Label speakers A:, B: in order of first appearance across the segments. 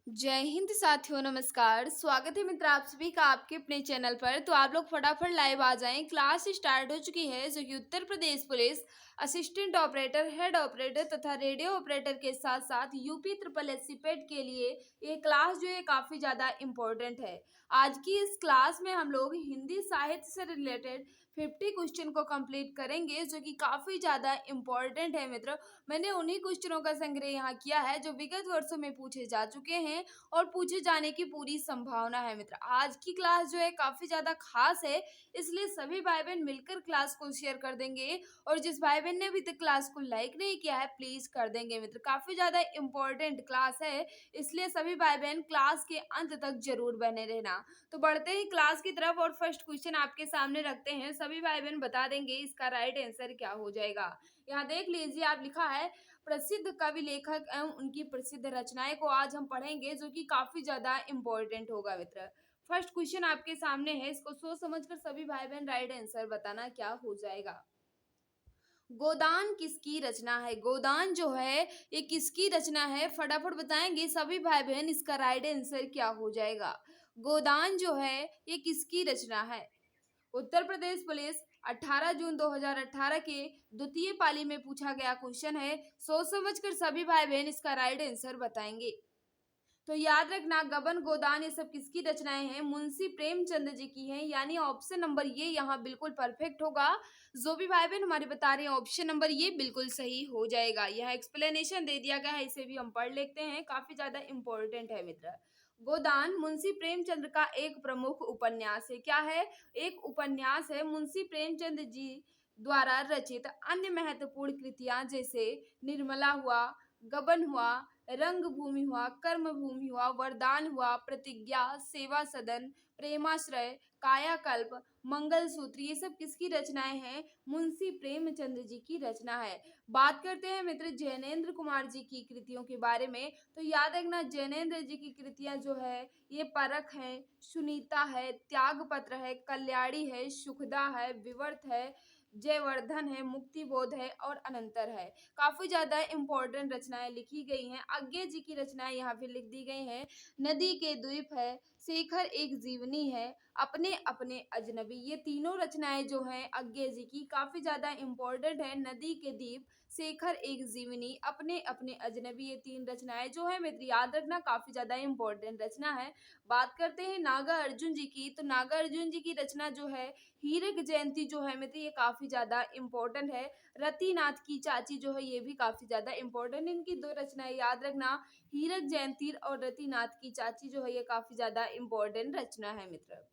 A: जय हिंद साथियों, नमस्कार। स्वागत है मित्र आप सभी का आपके अपने चैनल पर। तो आप लोग फटाफट लाइव आ जाएं। क्लास स्टार्ट हो चुकी है जो कि Uttar Pradesh police assistant operator, head operator तथा रेडियो ऑपरेटर के साथ साथ यूपी ट्रिपल एससी पेड के लिए ये क्लास जो है काफ़ी ज़्यादा इम्पोर्टेंट है। आज की इस क्लास में हम लोग हिंदी साहित्य से रिलेटेड 50 क्वेश्चन को कंप्लीट करेंगे जो कि काफ़ी ज़्यादा इम्पोर्टेंट है मित्र। मैंने उन्हीं क्वेश्चनों का संग्रह यहाँ किया है जो विगत वर्षों में पूछे जा चुके हैं और पूछे जाने की पूरी संभावना है मित्र। आज की क्लास जो है काफी ज्यादा खास है, इसलिए सभी भाई बहन मिलकर क्लास को शेयर कर देंगे और जिस भाई बहन ने अभी तक क्लास को लाइक नहीं किया है प्लीज कर देंगे मित्र। काफी ज्यादा इंपॉर्टेंट क्लास है, इसलिए सभी भाई बहन क्लास के अंत तक जरूर बने रहना। तो बढ़ते ही क्लास की तरफ और फर्स्ट क्वेश्चन आपके सामने रखते हैं। सभी भाई बहन बता देंगे इसका राइट आंसर क्या हो जाएगा। यहाँ देख लीजिए, आप लिखा है प्रसिद्ध कवि लेखक एवं उनकी प्रसिद्ध रचनाएं को आज हम पढ़ेंगे जो कि काफी ज्यादा इम्पोर्टेंट होगा मित्र। फर्स्ट क्वेश्चन आपके सामने है, इसको सोच समझकर सभी भाई बहन राइट आंसर बताना क्या हो जाएगा। गोदान किसकी रचना है? गोदान जो है ये किसकी रचना है, फटाफट बताएंगे सभी भाई बहन इसका राइट आंसर क्या हो जाएगा। गोदान जो है ये किसकी रचना है? उत्तर प्रदेश पुलिस 18 जून 2018 के द्वितीय पाली में पूछा गया क्वेश्चन है। सोच समझकर सभी भाई बहन इसका राइट आंसर बताएंगे। तो याद रखना, गबन गोदान ये सब किसकी रचनाएं हैं? मुंशी प्रेमचंद जी की हैं, यानी ऑप्शन नंबर ये यहाँ बिल्कुल परफेक्ट होगा। जो भी भाई बहन हमारे बता रहे हैं ऑप्शन नंबर ये बिल्कुल सही हो जाएगा। यहाँ एक्सप्लेनेशन दे दिया गया है, इसे भी हम पढ़ लेते हैं, काफी ज्यादा इंपॉर्टेंट है मित्र। गोदान मुंशी प्रेमचंद का एक प्रमुख उपन्यास है। क्या है? एक उपन्यास है। मुंशी प्रेमचंद जी द्वारा रचित अन्य महत्वपूर्ण कृतियां जैसे निर्मला हुआ, गबन हुआ, रंगभूमि हुआ, कर्मभूमि हुआ, वरदान हुआ, प्रतिज्ञा, सेवा सदन, प्रेमाश्रय, कायाकल्प, मंगलसूत्र, ये सब किसकी रचनाएं हैं? मुंशी प्रेमचंद जी की रचना है। बात करते हैं मित्र जैनेन्द्र कुमार जी की कृतियों के बारे में। तो याद रखना, जैनेन्द्र जी की कृतियां जो है ये परख है, सुनीता है, त्यागपत्र है, कल्याणी है, सुखदा है, विवर्त है, जयवर्धन है, मुक्तिबोध है और अनंतर है। काफी ज्यादा इंपॉर्टेंट रचनाएं लिखी गई हैं। आज्ञे जी की रचनाएं यहाँ पे लिख दी गई हैं। नदी के द्वीप है, शेखर एक जीवनी है, अपने अपने अजनबी, ये तीनों रचनाएं जो हैं आज्ञे जी की काफी ज्यादा इंपॉर्टेंट है। नदी के द्वीप, शेखर एक जीवनी, अपने अपने अजनबी, ये तीन रचनाएं जो है मित्र याद रखना काफी ज्यादा इंपॉर्टेंट रचना है। बात करते हैं नागा अर्जुन जी की। तो नागा अर्जुन जी की रचना जो है हीरक जयंती जो है मित्र ये काफी ज्यादा इंपॉर्टेंट है। रतिनाथ की चाची जो है ये भी काफी ज्यादा इंपॉर्टेंट, इनकी दो रचनाएं याद रखना, हीरक जयंती और रतिनाथ की चाची जो है ये काफी ज्यादा इंपॉर्टेंट रचना है मित्र।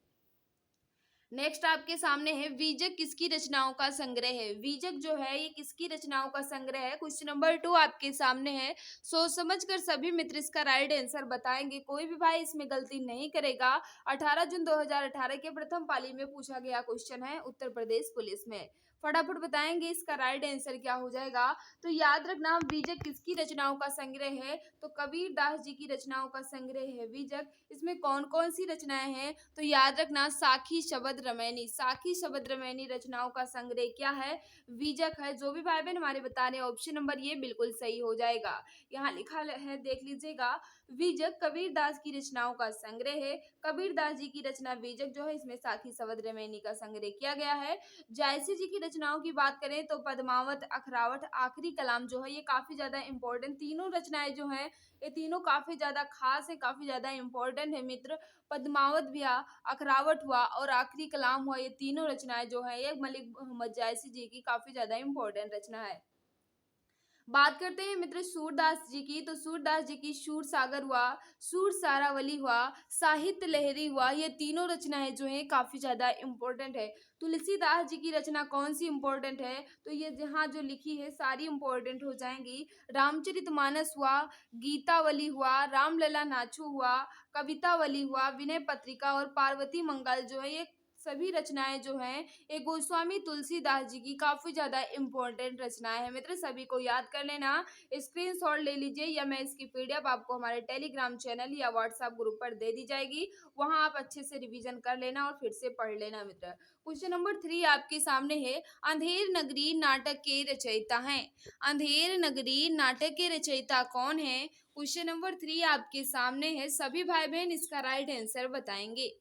A: नेक्स्ट आपके सामने है बीजक किसकी रचनाओं का संग्रह है? बीजक जो है ये किसकी रचनाओं का संग्रह है? क्वेश्चन नंबर 2 आपके सामने है। सोच समझकर सभी मित्र इसका राइट आंसर बताएंगे, कोई भी भाई इसमें गलती नहीं करेगा। 18 जून 2018 के प्रथम पाली में पूछा गया क्वेश्चन है उत्तर प्रदेश पुलिस में। फटाफट बताएंगे इसका राइट आंसर क्या हो जाएगा। तो याद रखना, बीजक किसकी रचनाओं का संग्रह है? तो कबीर दास जी की रचनाओं का संग्रह है बीजक। इसमें कौन कौन सी रचनाएं हैं? तो याद रखना, साखी शबद रमैनी, साखी शबद रमैनी रचनाओं का संग्रह क्या है? बीजक है। जो भी भाई बहन हमारे बता रहे हैं ऑप्शन नंबर ये बिल्कुल सही हो जाएगा। यहाँ लिखा है देख लीजिएगा, बीजक कबीर दास की रचनाओं का संग्रह है। कबीर दास जी की रचना बीजक जो है इसमें साखी शबद रमैनी का संग्रह किया गया है। जायसी जी की रचनाओं की बात करें तो पद्मावत, अखरावट, आखिरी कलाम जो है ये काफी ज्यादा इंपॉर्टेंट तीनों रचनाएं जो हैं ये तीनों काफी ज्यादा खास है, काफी ज्यादा इंपॉर्टेंट है मित्र। पद्मावत भी हुआ, अखरावट हुआ और आखिरी कलाम हुआ, ये तीनों रचनाएं जो है ये मलिक मोहम्मद जायसी जी की काफी ज्यादा इंपॉर्टेंट रचना है। बात करते हैं मित्र सूरदास जी की। तो सूरदास जी की सूर सागर हुआ, सूर सारावली हुआ, साहित्य लहरी हुआ, ये तीनों रचनाएं जो हैं काफी ज्यादा इंपॉर्टेंट है। तुलसीदास जी की रचना कौन सी इंपॉर्टेंट है? तो ये जहाँ जो लिखी है सारी इंपॉर्टेंट हो जाएंगी। रामचरितमानस हुआ, गीतावली हुआ, रामलला नाचू हुआ, कवितावली हुआ, विनय पत्रिका और पार्वती मंगल जो है ये सभी रचनाएं जो हैं ये गोस्वामी तुलसीदास जी की काफी ज्यादा इंपॉर्टेंट रचनाएं हैं मित्र। सभी को याद कर लेना, स्क्रीनशॉट ले लीजिए या मैं इसकी पीडीएफ आपको हमारे टेलीग्राम चैनल या व्हाट्सएप ग्रुप पर दे दी जाएगी। वहां आप अच्छे से रिवीजन कर लेना और फिर से पढ़ लेना मित्र। क्वेश्चन नंबर 3 आपके सामने है। अंधेर नगरी नाटक के रचयिता हैं। अंधेर नगरी नाटक के रचयिता कौन है? क्वेश्चन नंबर 3 आपके सामने है, सभी भाई बहन इसका राइट आंसर बताएंगे।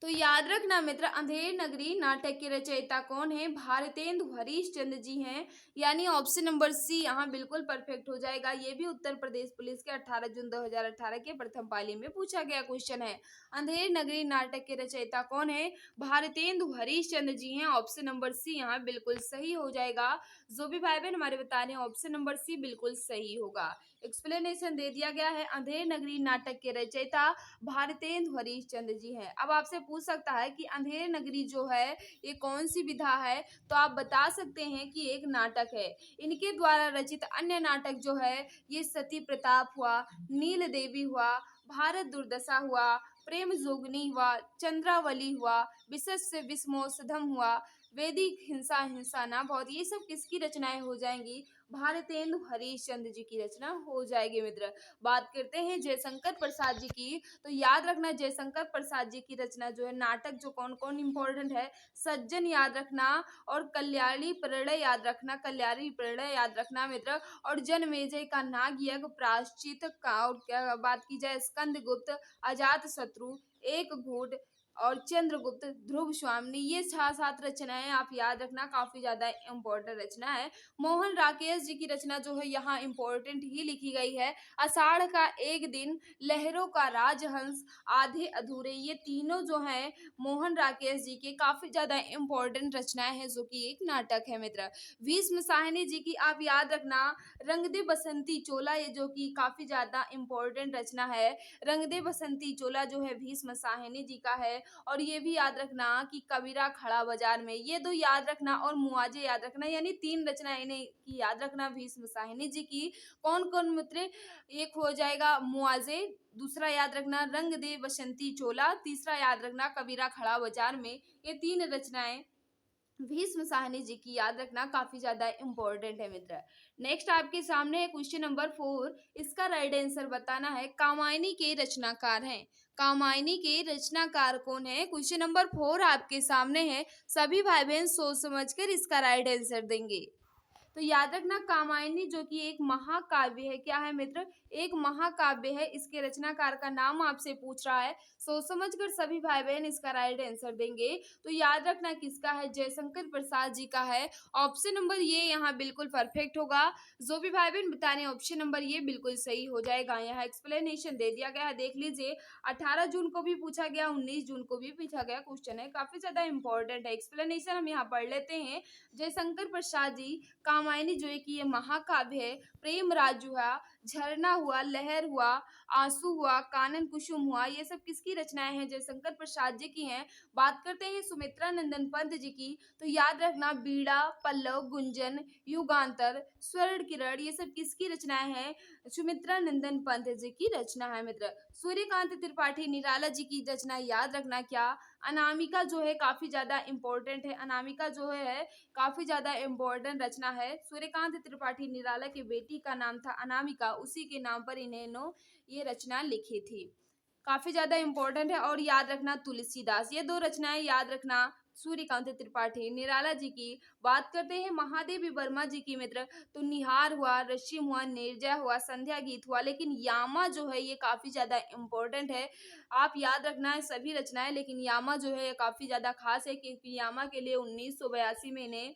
A: तो याद रखना मित्र, अंधेर नगरी नाटक के रचयिता कौन है? भारतेंदु हरीशचंद्र जी हैं। यानी ऑप्शन नंबर सी यहाँ बिल्कुल परफेक्ट हो जाएगा। ये भी उत्तर प्रदेश पुलिस के 18 जून 2018 के प्रथम पाली में पूछा गया क्वेश्चन है। अंधेर नगरी नाटक के रचयिता कौन है? भारतेंदु हरीशचंद्र जी हैं। ऑप्शन नंबर सी यहाँ बिल्कुल सही हो जाएगा। जो भी भाई बहन हमारे बता रहे हैं ऑप्शन नंबर सी बिल्कुल सही होगा। एक्सप्लेनेशन दे दिया गया है, अंधेर नगरी नाटक के रचयिता भारतेंदु हरीशचंद्र जी हैं। अब आपसे पूछ सकता है कि अंधेर नगरी जो है ये कौन सी विधा है, तो आप बता सकते हैं कि एक नाटक है। इनके द्वारा रचित अन्य नाटक जो है ये सती प्रताप हुआ, नील देवी हुआ, भारत दुर्दशा हुआ, प्रेम जोगनी हुआ, चंद्रावली हुआ, विशस्य विस्मोसधम हुआ, वैदिक हिंसा हिंसा ना बहुत, ये सब किसकी रचनाएं हो जाएंगी? भारतेंदु हरीशचंद्र जी की रचना हो जाएगी मित्र। बात करते हैं जयशंकर प्रसाद जी की, तो याद रखना जयशंकर प्रसाद जी की रचना जो है नाटक जो कौन कौन इंपॉर्टेंट है? सज्जन याद रखना और कल्याणी प्रणय याद रखना, कल्याणी प्रणय याद रखना मित्र। और जनमेजय का नाग यज्ञ, प्रायश्चित का, और क्या बात की जाए स्कंदगुप्त, अजात शत्रु, एक घूट और चंद्रगुप्त, ध्रुव स्वामिनी, ये 6-7 रचनाएं आप याद रखना, काफी ज्यादा इंपॉर्टेंट रचना है। मोहन राकेश जी की रचना जो है यहाँ इंपॉर्टेंट ही लिखी गई है। आषाढ़ का एक दिन, लहरों का राजहंस, आधे अधूरे, ये तीनों जो हैं मोहन राकेश जी के काफी ज्यादा इंपॉर्टेंट रचनाएं हैं जो कि एक नाटक है मित्र। भीष्म साहनी जी की आप याद रखना रंग दे बसंती चोला, ये जो कि काफी ज्यादा इंपॉर्टेंट रचना है। रंग दे बसंती चोला जो है भीष्म साहनी जी का है। और ये भी याद रखना कि कबीरा खड़ा बाजार में, ये दो याद रखना और मुआजे याद रखना, यानी 3 रचनाएं इन्हें की याद रखना भीष्म साहनी जी की। कौन कौन मित्र? एक हो जाएगा मुआजे, दूसरा याद रखना रंग दे बसंती चोला, तीसरा याद रखना कबीरा खड़ा बाजार में। ये 3 रचनाएं भीष्म साहनी जी की याद रखना काफी ज्यादा इंपॉर्टेंट है मित्र। नेक्स्ट आपके सामने है क्वेश्चन नंबर 4, इसका राइट आंसर बताना है। कामायनी के रचनाकार हैं। कामायनी के रचनाकार कौन है? क्वेश्चन नंबर 4 आपके सामने है। सभी भाई बहन सोच समझकर इसका राइट आंसर देंगे। तो याद रखना कामायनी जो कि एक महाकाव्य है, क्या है मित्र? एक महाकाव्य है। इसके रचनाकार का नाम आपसे पूछ रहा है, सोच समझ कर सभी भाई बहन इसका राइट आंसर देंगे। तो याद रखना किसका है? जयशंकर प्रसाद जी का है। ऑप्शन नंबर ये यहाँ बिल्कुल परफेक्ट होगा। जो भी भाई बहन बता रहे हैं ऑप्शन नंबर ये बिल्कुल सही हो जाएगा। यहाँ एक्सप्लेनेशन दे दिया गया है, देख लीजिए। 18 जून को भी पूछा गया, 19 जून को भी पूछा गया क्वेश्चन है, काफी ज्यादा इंपॉर्टेंट है। एक्सप्लेनेशन हम यहाँ पढ़ लेते हैं। जयशंकर प्रसाद जी कामायनी जो है कि ये महाकाव्य है। प्रेम राज हुआ, झरना हुआ, लहर हुआ, आंसू हुआ, कानन कुसुम हुआ, ये सब किसकी रचनाएं हैं? जयशंकर प्रसाद जी की हैं। बात करते हैं सुमित्रा नंदन पंत जी की, तो याद रखना बीड़ा, पल्लव, गुंजन, युगांतर, स्वर्ण किरण, ये सब किसकी रचनाएं हैं? सुमित्रा नंदन पंत जी की रचना है मित्र। सूर्यकांत त्रिपाठी निराला जी की रचना याद रखना क्या? अनामिका जो है काफी ज्यादा इंपॉर्टेंट है। अनामिका जो है काफी ज्यादा इंपॉर्टेंट रचना है। सूर्यकांत त्रिपाठी निराला की बेटी का नाम था अनामिका, उसी के नाम पर इन्हें ये रचना लिखी थी। काफी ज्यादा इंपॉर्टेंट है। और याद रखना तुलसीदास, ये 2 रचनाएं याद रखना सूर्यकांत त्रिपाठी निराला जी की। बात करते हैं महादेवी वर्मा जी की मित्र, तो निहार हुआ, रश्मि हुआ, निर्जय हुआ, संध्या गीत हुआ, लेकिन यामा जो है ये काफी ज्यादा इंपॉर्टेंट है। आप याद रखना है सभी रचनाएं, लेकिन यामा जो है ये काफी ज्यादा खास है क्योंकि यामा के लिए 1982 में इन्हें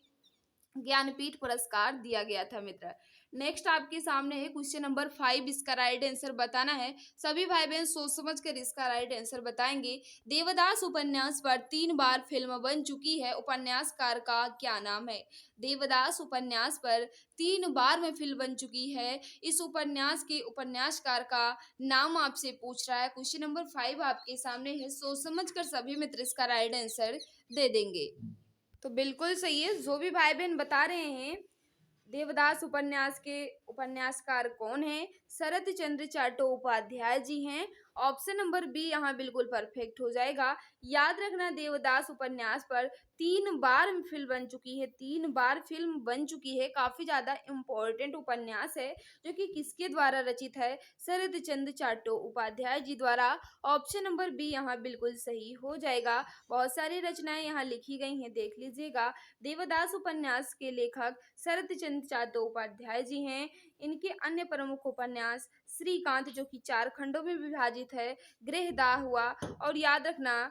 A: ज्ञानपीठ पुरस्कार दिया गया था मित्र। नेक्स्ट आपके सामने है क्वेश्चन नंबर 5, इसका राइट आंसर बताना है। सभी भाई बहन सोच समझ कर इसका राइट आंसर बताएंगे। देवदास उपन्यास पर 3 बार फिल्म बन चुकी है, उपन्यासकार का क्या नाम है? देवदास उपन्यास पर 3 बार में फिल्म बन चुकी है, इस उपन्यास के उपन्यासकार का नाम आपसे पूछ रहा है। क्वेश्चन नंबर 5 आपके सामने है, सोच समझ कर सभी मित्र इसका राइट आंसर दे देंगे। तो बिल्कुल सही है। जो भी भाई बहन बता रहे हैं देवदास उपन्यास के उपन्यासकार कौन है? शरत चंद्र चट्टोपाध्याय जी हैं। ऑप्शन नंबर बी यहाँ बिल्कुल परफेक्ट हो जाएगा। याद रखना देवदास उपन्यास पर 3 बार फिल्म बन चुकी है, 3 बार फिल्म बन चुकी है। काफी ज्यादा इंपॉर्टेंट उपन्यास है जो कि किसके द्वारा रचित है? शरत चंद्र चट्टोपाध्याय जी द्वारा। ऑप्शन नंबर बी यहाँ बिल्कुल सही हो जाएगा। बहुत सारी रचनाएं यहाँ लिखी गई हैं, देख लीजिएगा। देवदास उपन्यास के लेखक शरत चंद्र चट्टोपाध्याय जी हैं। इनके अन्य प्रमुख उपन्यास श्रीकांत जो कि 4 खंडों में विभाजित है, गृहदाह हुआ और याद रखना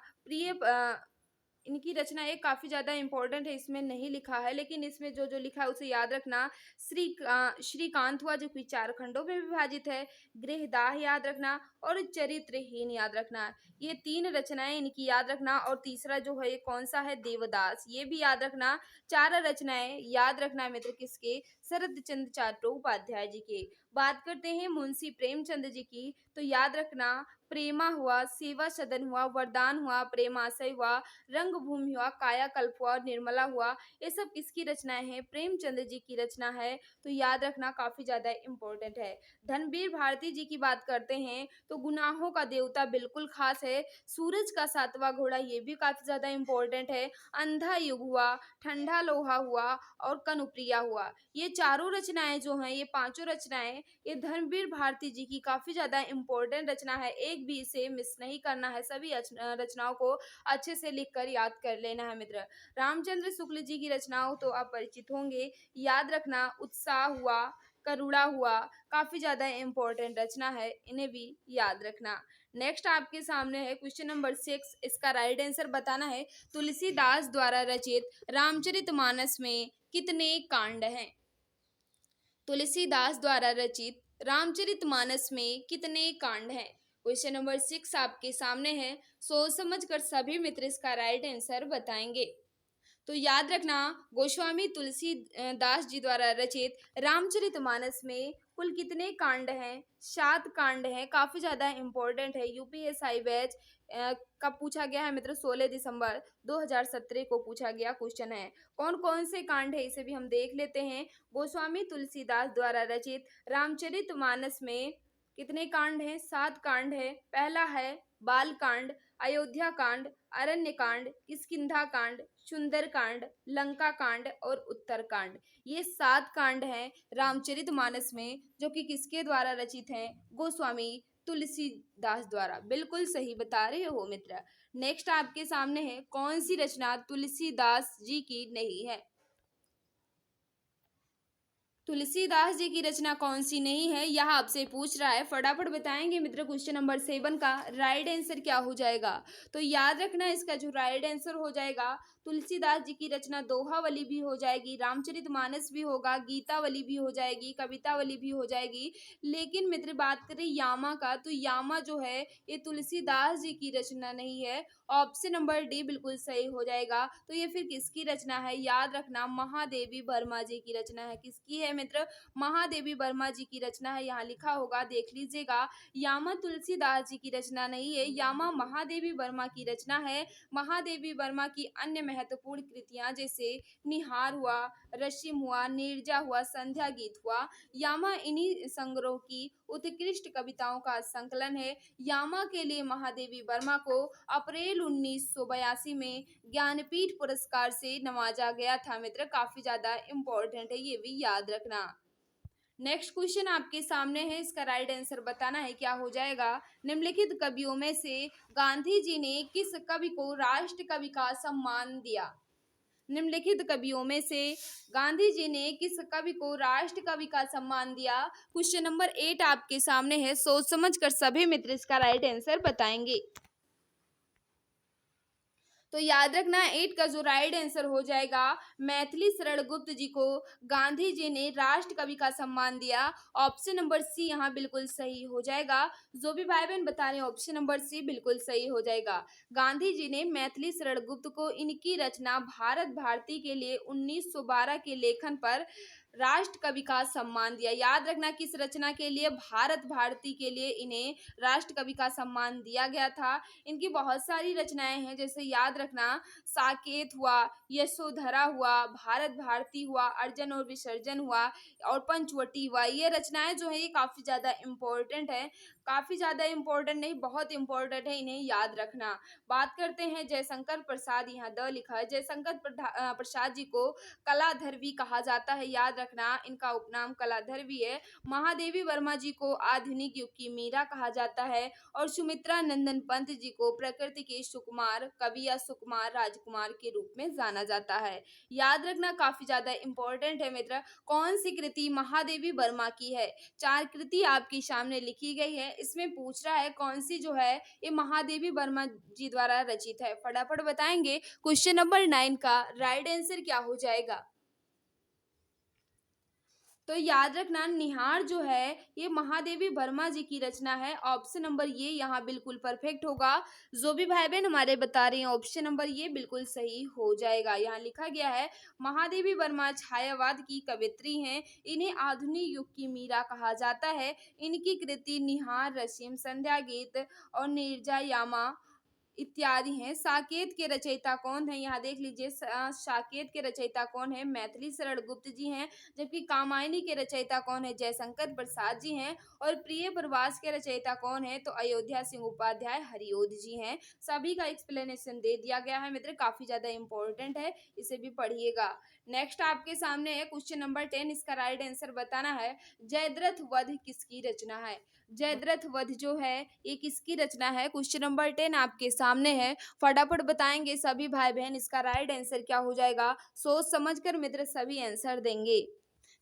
A: इनकी रचना एक काफ़ी ज़्यादा इम्पोर्टेंट है, इसमें नहीं लिखा है लेकिन इसमें जो लिखा है उसे याद रखना। श्रीकांत हुआ जो कि 4 खंडों में विभाजित है, गृहदाह याद रखना और चरित्रहीन याद रखना। ये 3 रचनाएं इनकी याद रखना और तीसरा जो है ये कौन-सा है, देवदास, ये भी याद रखना। 4 रचनाएं याद रखना मित्र किसके, शरद चंद्र चट्टोपाध्याय जी के। बात करते हैं मुंशी प्रेमचंद जी की, तो याद रखना प्रेमा हुआ, सेवा सदन हुआ, वरदान हुआ, प्रेमाशय हुआ, रंगभूमि हुआ, कायाकल्प हुआ और निर्मला हुआ। ये सब किसकी रचनाएं हैं, प्रेमचंद जी की रचना है, तो याद रखना काफी ज्यादा इम्पोर्टेंट है। धनबीर भारती जी की बात करते हैं तो गुनाहों का देवता बिल्कुल खास है, सूरज का 7वां घोड़ा ये भी काफी ज्यादा इम्पोर्टेंट है, अंधा युग हुआ, ठंडा लोहा हुआ और कनुप्रिया हुआ। ये चारों रचनाएं जो हैं, ये पांचों रचनाएं ये धर्मवीर भारती जी की काफी ज्यादा इम्पोर्टेंट रचना है, एक भी इसे मिस नहीं करना है, सभी रचनाओं को अच्छे से लिख कर याद कर लेना है मित्र। रामचंद्र शुक्ल जी की रचनाओं तो आप परिचित होंगे, याद रखना उत्साह हुआ, करुणा हुआ, काफी ज्यादा इम्पोर्टेंट रचना है, इन्हें भी याद रखना। नेक्स्ट आपके सामने है क्वेश्चन नंबर 6, इसका राइट आंसर बताना है। तुलसीदास द्वारा रचित रामचरितमानस में कितने कांड हैं? तुलसीदास द्वारा रचित रामचरितमानस में कितने कांड हैं? क्वेश्चन नंबर 6 आपके सामने है, सोच समझ कर सभी मित्र इसका राइट आंसर बताएंगे। तो याद रखना गोस्वामी तुलसीदास जी द्वारा रचित रामचरितमानस में कुल कितने कांड हैं? 7 कांड हैं, काफी ज्यादा इम्पोर्टेंट है, यूपीएससी बैच कब पूछा गया है मित्र, 16 दिसंबर 2017 को पूछा गया क्वेश्चन है। कौन कौन से कांड है इसे भी हम देख लेते हैं। गोस्वामी तुलसीदास द्वारा रचित रामचरितमानस में कितने कांड हैं? 7 कांड है। पहला है बाल कांड, अयोध्या कांड, अरण्य कांड, किष्किंधा कांड, सुंदर कांड, लंका कांड और उत्तर कांड। ये 7 कांड हैं रामचरितमानस में, जो कि किसके द्वारा रचित हैं? गोस्वामी तुलसीदास द्वारा। बिल्कुल सही बता रहे हो मित्र। नेक्स्ट आपके सामने है, कौन सी रचना तुलसीदास जी की नहीं है? तुलसीदास जी की रचना कौन सी नहीं है, यह आपसे पूछ रहा है, फटाफट बताएंगे मित्र। क्वेश्चन नंबर 7 का राइट आंसर क्या हो जाएगा? तो याद रखना इसका जो राइट आंसर हो जाएगा, तुलसीदास जी की रचना दोहावली भी हो जाएगी, रामचरितमानस भी होगा, गीतावली भी हो जाएगी, कवितावली भी हो जाएगी। लेकिन मित्र बात करें यामा का, तो यामा जो है ये तुलसीदास जी की रचना नहीं है। ऑप्शन नंबर डी बिल्कुल सही हो जाएगा। तो ये फिर किसकी रचना है? याद रखना महादेवी वर्मा जी की रचना है। किसकी है मित्र? महादेवी वर्मा जी की रचना है, यहाँ लिखा होगा देख लीजिएगा। यामा तुलसीदास जी की रचना नहीं है, यामा महादेवी वर्मा की रचना है। महादेवी वर्मा की अन्य महत्वपूर्ण कृतियां जैसे निहार हुआ, रश्मि हुआ, नीरजा हुआ, संध्या गीत हुआ, यामा इन्हीं संग्रह की उत्कृष्ट कविताओं का संकलन है। यामा के लिए महादेवी वर्मा को अप्रैल 1982 में ज्ञानपीठ पुरस्कार से नवाजा गया था मित्र, काफी ज्यादा इम्पोर्टेंट है, ये भी याद रखना। नेक्स्ट क्वेश्चन आपके सामने है, इसका राइट आंसर बताना है, क्या हो जाएगा? निम्नलिखित कवियों में से गांधी जी ने किस कवि को राष्ट्र कवि का सम्मान दिया? निम्नलिखित कवियों में से गांधी जी ने किस कवि को राष्ट्र कवि का सम्मान दिया? क्वेश्चन नंबर 8 आपके सामने है, सोच समझ कर सभी मित्र इसका राइट आंसर बताएंगे। तो याद रखना 8 का जो राइट आंसर हो जाएगा, मैथिली शरण गुप्त जी को गांधी जी ने राष्ट्र कवि का सम्मान दिया। ऑप्शन नंबर सी यहाँ बिल्कुल सही हो जाएगा। जो भी भाई बहन बता रहे हैं ऑप्शन नंबर सी बिल्कुल सही हो जाएगा। गांधी जी ने मैथिली शरण गुप्त को इनकी रचना भारत भारती के लिए 1912 के लेखन पर राष्ट्र कवि का सम्मान दिया। याद रखना किस रचना के लिए? भारत भारती के लिए इन्हें राष्ट्र कवि का सम्मान दिया गया था। इनकी बहुत सारी रचनाएं हैं, जैसे याद रखना साकेत हुआ, यशोधरा हुआ, भारत भारती हुआ, अर्जन और विसर्जन हुआ और पंचवटी हुआ। ये रचनाएं जो है ये काफी ज्यादा इम्पोर्टेंट है, काफी ज्यादा इम्पोर्टेंट नहीं बहुत इम्पोर्टेंट है, इन्हें याद रखना। बात करते हैं जयशंकर प्रसाद, यहाँ द लिखा है। जयशंकर प्रसाद जी को कलाधर भी कहा जाता है, याद रखना। रखना इनका उपनाम कलाधर भी है। महादेवी वर्मा जी को आधुनिक युग की मीरा कहा जाता है और सुमित्रा नंदन पंत जी को प्रकृति के सुकुमार कवि या सुकुमार राजकुमार के रूप में जाना जाता है। याद रखना काफी ज्यादा इंपॉर्टेंट है मित्र। कौन सी कृति महादेवी वर्मा की है? चार कृति आपके सामने लिखी गई है, इसमें पूछ रहा है कौन सी जो है ये महादेवी वर्मा जी द्वारा रचित है। फटाफट बताएंगे क्वेश्चन नंबर 9 का राइट आंसर क्या हो जाएगा। तो याद रखना निहार जो है ये महादेवी वर्मा जी की रचना है। ऑप्शन नंबर ये यहाँ बिल्कुल परफेक्ट होगा। जो भी भाई बहन हमारे बता रहे हैं ऑप्शन नंबर ये बिल्कुल सही हो जाएगा। यहाँ लिखा गया है महादेवी वर्मा छायावाद की कवित्री हैं, इन्हें आधुनिक युग की मीरा कहा जाता है। इनकी कृति निहार, रसीम, संध्या गीत और नीरजा यामा इत्यादि हैं। साकेत के रचयिता कौन है? यहाँ देख लीजिए साकेत के रचयिता कौन है? मैथिली शरण गुप्त जी हैं। जबकि कामायनी के रचयिता कौन है? जयशंकर प्रसाद जी हैं। और प्रिय प्रवास के रचयिता कौन है? तो अयोध्या सिंह उपाध्याय हरिओद जी हैं। सभी का एक्सप्लेनेशन दे दिया गया है मित्र, काफी ज्यादा इंपॉर्टेंट है, इसे भी पढ़िएगा। नेक्स्ट आपके सामने है क्वेश्चन नंबर 10, इसका राइट आंसर बताना है। जयद्रथ वध किसकी रचना है? जयद्रथ वध जो है ये किसकी रचना है? क्वेश्चन नंबर 10 आपके सामने है, फटाफट बताएंगे सभी भाई बहन इसका राइट आंसर क्या हो जाएगा। सोच समझकर मित्र सभी आंसर देंगे।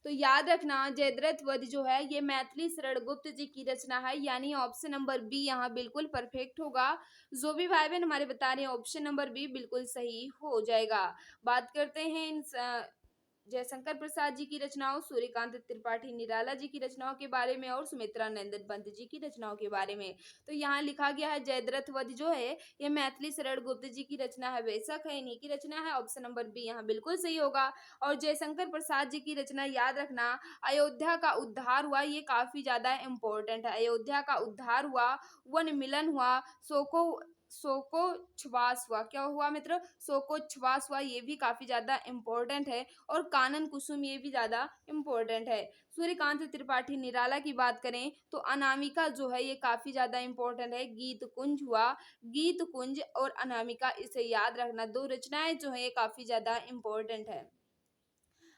A: तो याद रखना जयद्रथ वध जो है ये मैथिली शरण गुप्त जी की रचना है, यानी ऑप्शन नंबर बी यहाँ बिल्कुल परफेक्ट होगा। जो भी भाई बहन हमारे बता रहे हैं ऑप्शन नंबर बी बिल्कुल सही हो जाएगा। बात करते हैं इन जयशंकर प्रसाद जी की रचनाओं, सूर्यकांत त्रिपाठी निराला जी की रचनाओं के बारे में और सुमित्रा नंदन पंत जी की रचनाओं के बारे में। तो यहाँ लिखा गया है जयद्रथ वध जो है ये मैथिली शरण गुप्त जी की रचना है, बेशक है इन्हीं की रचना है। ऑप्शन नंबर बी यहाँ बिल्कुल सही होगा। और जयशंकर प्रसाद जी की रचना याद रखना अयोध्या का उद्धार हुआ, ये काफी ज्यादा इंपॉर्टेंट है। अयोध्या का उद्धार हुआ, वन मिलन हुआ, शोकोच्छ्वास हुआ। क्या हुआ मित्र? शोकोच्छ्वास हुआ, ये भी काफी ज्यादा इंपॉर्टेंट है। और कानन कुसुम ये भी ज्यादा इंपॉर्टेंट है। सूर्यकांत त्रिपाठी निराला की बात करें तो अनामिका जो है ये काफी ज्यादा इंपॉर्टेंट है। गीत कुंज हुआ, गीत कुंज और अनामिका, इसे याद रखना, दो रचनाएं जो है ये काफी ज्यादा इंपॉर्टेंट है।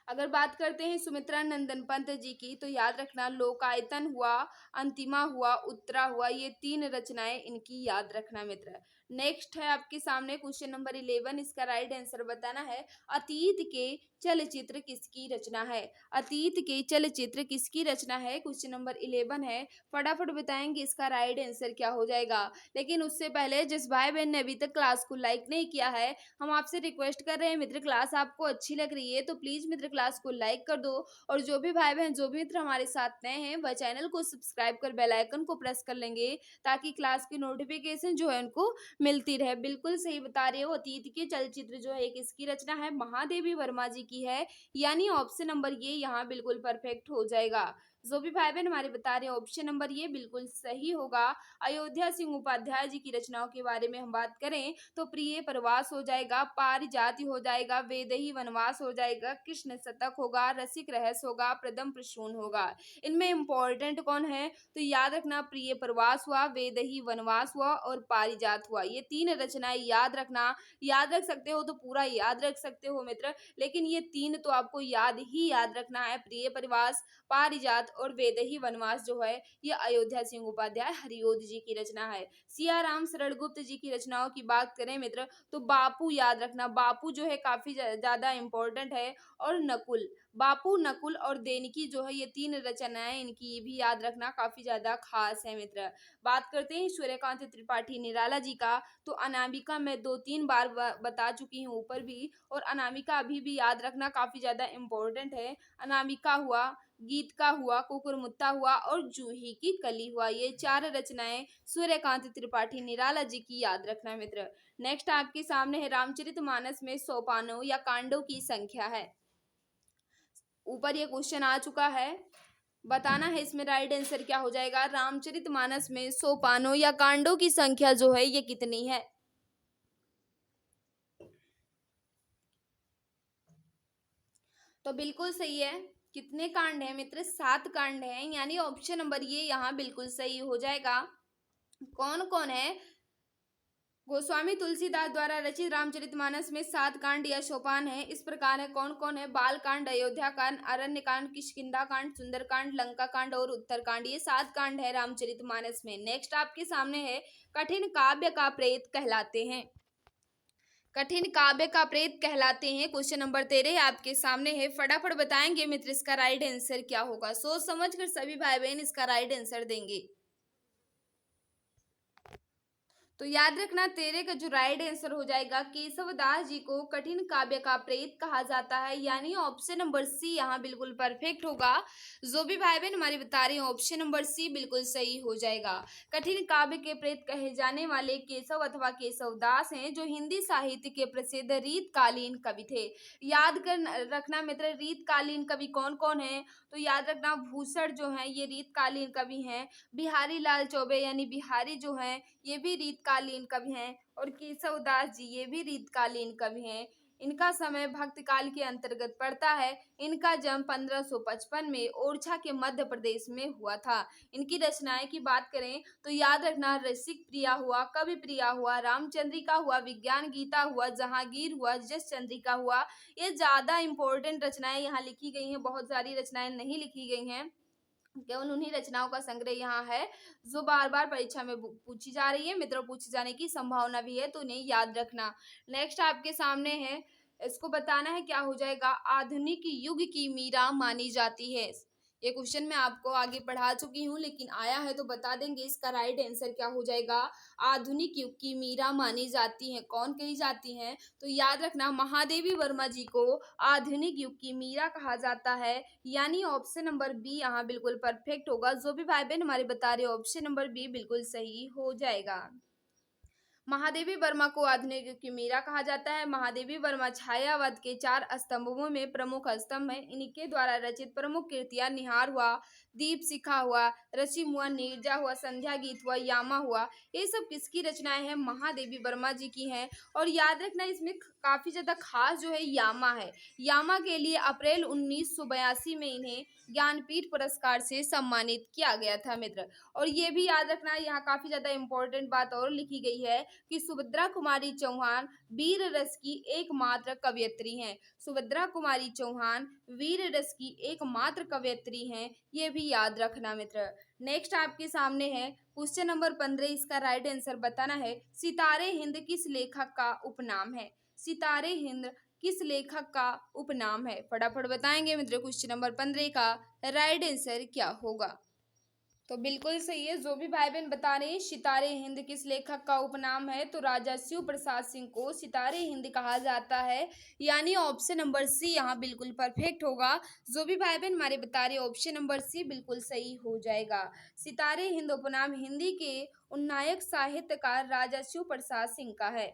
A: अगर बात करते हैं सुमित्रा नंदन पंत जी की तो याद रखना लोकायतन हुआ, अंतिमा हुआ, उत्तरा हुआ, ये तीन रचनाएं इनकी याद रखना मित्र। नेक्स्ट है आपके सामने क्वेश्चन नंबर 11, इसका राइट आंसर बताना है। अतीत के चलचित्र किसकी रचना है? अतीत के चलचित्र किसकी रचना है? क्वेश्चन नंबर 11 है, फटाफट बताएंगे इसका राइट आंसर क्या हो जाएगा। लेकिन उससे पहले जिस भाई बहन ने अभी तक क्लास को लाइक नहीं किया है, हम आपसे रिक्वेस्ट कर रहे हैं मित्र, क्लास आपको अच्छी लग रही है तो प्लीज मित्र क्लास को लाइक कर दो। और जो भी भाई बहन जो भी मित्र हमारे साथ नए हैं वह चैनल को सब्सक्राइब कर बेल आइकन को प्रेस कर लेंगे ताकि क्लास की नोटिफिकेशन जो है उनको मिलती रहे। बिल्कुल सही बता रहे हो, अतीत के चलचित्र जो है किसकी रचना है? महादेवी वर्मा जी की है, यानी ऑप्शन नंबर ये यहाँ बिल्कुल परफेक्ट हो जाएगा। जो भी भाई बहन हमारे बता रहे हैं ऑप्शन नंबर ये बिल्कुल सही होगा। अयोध्या सिंह उपाध्याय जी की रचनाओं के बारे में हम बात करें तो प्रिय प्रवास हो जाएगा, पारिजाति हो जाएगा, वेदही वनवास हो जाएगा, कृष्ण शतक होगा, रसिक रहस्य होगा, प्रदम प्रसून होगा। इनमें इंपॉर्टेंट कौन है? तो याद रखना प्रिय प्रवास हुआ, वेदही वनवास हुआ और पारिजात हुआ, ये तीन रचनाएं याद रखना। याद रख सकते हो तो पूरा याद रख सकते हो मित्र, लेकिन ये तीन तो आपको याद रखना है। प्रिय प्रवास, पारिजात और वेदही वनवास जो है ये अयोध्या सिंह उपाध्याय हरिओद जी की रचना है। सियाराम शरण गुप्त जी की रचनाओं की बात करें मित्र तो बापू याद रखना, बापू जो है काफी ज्यादा इंपॉर्टेंट है। और नकुल, बापू, नकुल और देनकी जो है ये तीन रचनाएं इनकी भी याद रखना काफी ज्यादा खास है मित्र। बात करते हैं सूर्यकांत त्रिपाठी निराला जी का तो अनामिका मैं 2-3 बार बता चुकी हूँ ऊपर भी, और अनामिका अभी भी याद रखना काफी ज्यादा इंपॉर्टेंट है। अनामिका हुआ, गीत का हुआ, कुकुरमुत्ता हुआ और जूही की कली हुआ, ये चार रचनाएं सूर्यकांत त्रिपाठी निराला जी की याद रखना मित्र। नेक्स्ट आपके सामने है रामचरितमानस में सोपानों या कांडों की संख्या है। ऊपर ये क्वेश्चन आ चुका है, बताना है इसमें राइट आंसर क्या हो जाएगा। रामचरितमानस में सोपानों या कांडों की संख्या जो है ये कितनी है? तो बिल्कुल सही है, कितने कांड हैं मित्र? 7 कांड हैं, यानी ऑप्शन नंबर ये यहाँ बिल्कुल सही हो जाएगा। कौन कौन है? गोस्वामी तुलसीदास द्वारा रचित रामचरितमानस में 7 कांड या सोपान है। इस प्रकार है कौन कौन है? बाल कांड, अयोध्या कांड, अरण्य कांड, किष्किंधा कांड, सुंदर कांड, लंका कांड और उत्तर कांड। ये 7 कांड है रामचरितमानस में। नेक्स्ट आपके सामने है कठिन काव्य का प्रेत कहलाते हैं। कठिन काव्य का प्रेत कहलाते हैं। क्वेश्चन नंबर 13 आपके सामने है, फटाफट बताएंगे मित्र इसका राइट आंसर क्या होगा। सोच समझ कर सभी भाई बहन इसका राइट आंसर देंगे। तो याद रखना 13 का जो राइट आंसर हो जाएगा, केशवदास जी को कठिन काव्य का प्रेत कहा जाता है, यानी ऑप्शन नंबर सी यहाँ बिल्कुल परफेक्ट होगा। जो भी भाई बहन हमारे बता रहे हैं ऑप्शन नंबर सी बिल्कुल सही हो जाएगा। कठिन काव्य के प्रेत कहे जाने वाले केशव अथवा केशवदास हैं, जो हिंदी साहित्य के प्रसिद्ध रीतकालीन कवि थे। याद कर रखना मित्र रीतकालीन कवि कौन कौन है, तो याद रखना भूषण जो है ये रीतकालीन कवि हैं, बिहारी लाल चौबे यानी बिहारी जो हैं ये भी रीतकालीन कवि हैं, और केशवदास जी ये भी रीतकालीन कवि हैं। इनका समय भक्त काल के अंतर्गत पड़ता है। इनका जन्म 1555 में ओरछा के मध्य प्रदेश में हुआ था। इनकी रचनाएं की बात करें तो याद रखना रसिक प्रिया हुआ, कवि प्रिया हुआ, रामचंद्रिका हुआ, विज्ञान गीता हुआ, जहांगीर हुआ, जस चंद्रिका हुआ। ये ज्यादा इंपॉर्टेंट रचनाएं यहाँ लिखी गई हैं, बहुत सारी रचनाएं नहीं लिखी गई हैं। केवल उन्हीं रचनाओं का संग्रह यहाँ है जो बार बार परीक्षा में पूछी जा रही है मित्रों, पूछे जाने की संभावना भी है, तो उन्हें याद रखना। नेक्स्ट आपके सामने है, इसको बताना है क्या हो जाएगा। आधुनिक युग की मीरा मानी जाती है। ये क्वेश्चन मैं आपको आगे पढ़ा चुकी हूँ, लेकिन आया है तो बता देंगे इसका राइट आंसर क्या हो जाएगा। आधुनिक युग की मीरा मानी जाती हैं, कौन कही जाती हैं, तो याद रखना महादेवी वर्मा जी को आधुनिक युग की मीरा कहा जाता है, यानी ऑप्शन नंबर बी यहाँ बिल्कुल परफेक्ट होगा। जो भी भाई बहन हमारे बता रहे ऑप्शन नंबर बी बिल्कुल सही हो जाएगा। महादेवी वर्मा को आधुनिक युग की मीरा कहा जाता है। महादेवी वर्मा छायावाद के 4 स्तंभों में प्रमुख स्तंभ है। इनके द्वारा रचित प्रमुख कृतियां निहार हुआ, दीप शिखा हुआ, रचिम हुआ, नीरजा हुआ, संध्या गीत हुआ, यामा हुआ। ये सब किसकी रचनाएं हैं? महादेवी वर्मा जी की हैं। और याद रखना इसमें काफी ज्यादा खास जो है यामा है। यामा के लिए अप्रैल 1982 में इन्हें ज्ञानपीठ पुरस्कार से सम्मानित किया गया था मित्र। और ये भी याद रखना यहाँ काफी ज्यादा इंपॉर्टेंट बात और लिखी गई है कि सुभद्रा कुमारी चौहान वीर रस की एकमात्र कवयित्री हैं। सुभद्रा कुमारी चौहान वीर रस की एकमात्र कवयित्री हैं, ये भी याद रखना मित्र। नेक्स्ट आपके सामने है क्वेश्चन नंबर 15, इसका राइट आंसर बताना है। सितारे हिंद किस लेखक का उपनाम है? सितारे हिंद किस लेखक का उपनाम है? फटाफट बताएंगे मित्र क्वेश्चन नंबर 15 का राइट आंसर क्या होगा। तो बिल्कुल सही है, जो भी भाई बहन बता रहे हैं सितारे हिंद किस लेखक का उपनाम है, तो राजा शिव प्रसाद सिंह को सितारे हिंद कहा जाता है, यानी ऑप्शन नंबर सी यहाँ बिल्कुल परफेक्ट होगा। जो भी भाई बहन हमारे बता रहे ऑप्शन नंबर सी बिल्कुल सही हो जाएगा। सितारे हिंद उपनाम हिंदी के उन्नायक साहित्यकार राजा शिव प्रसाद सिंह का है।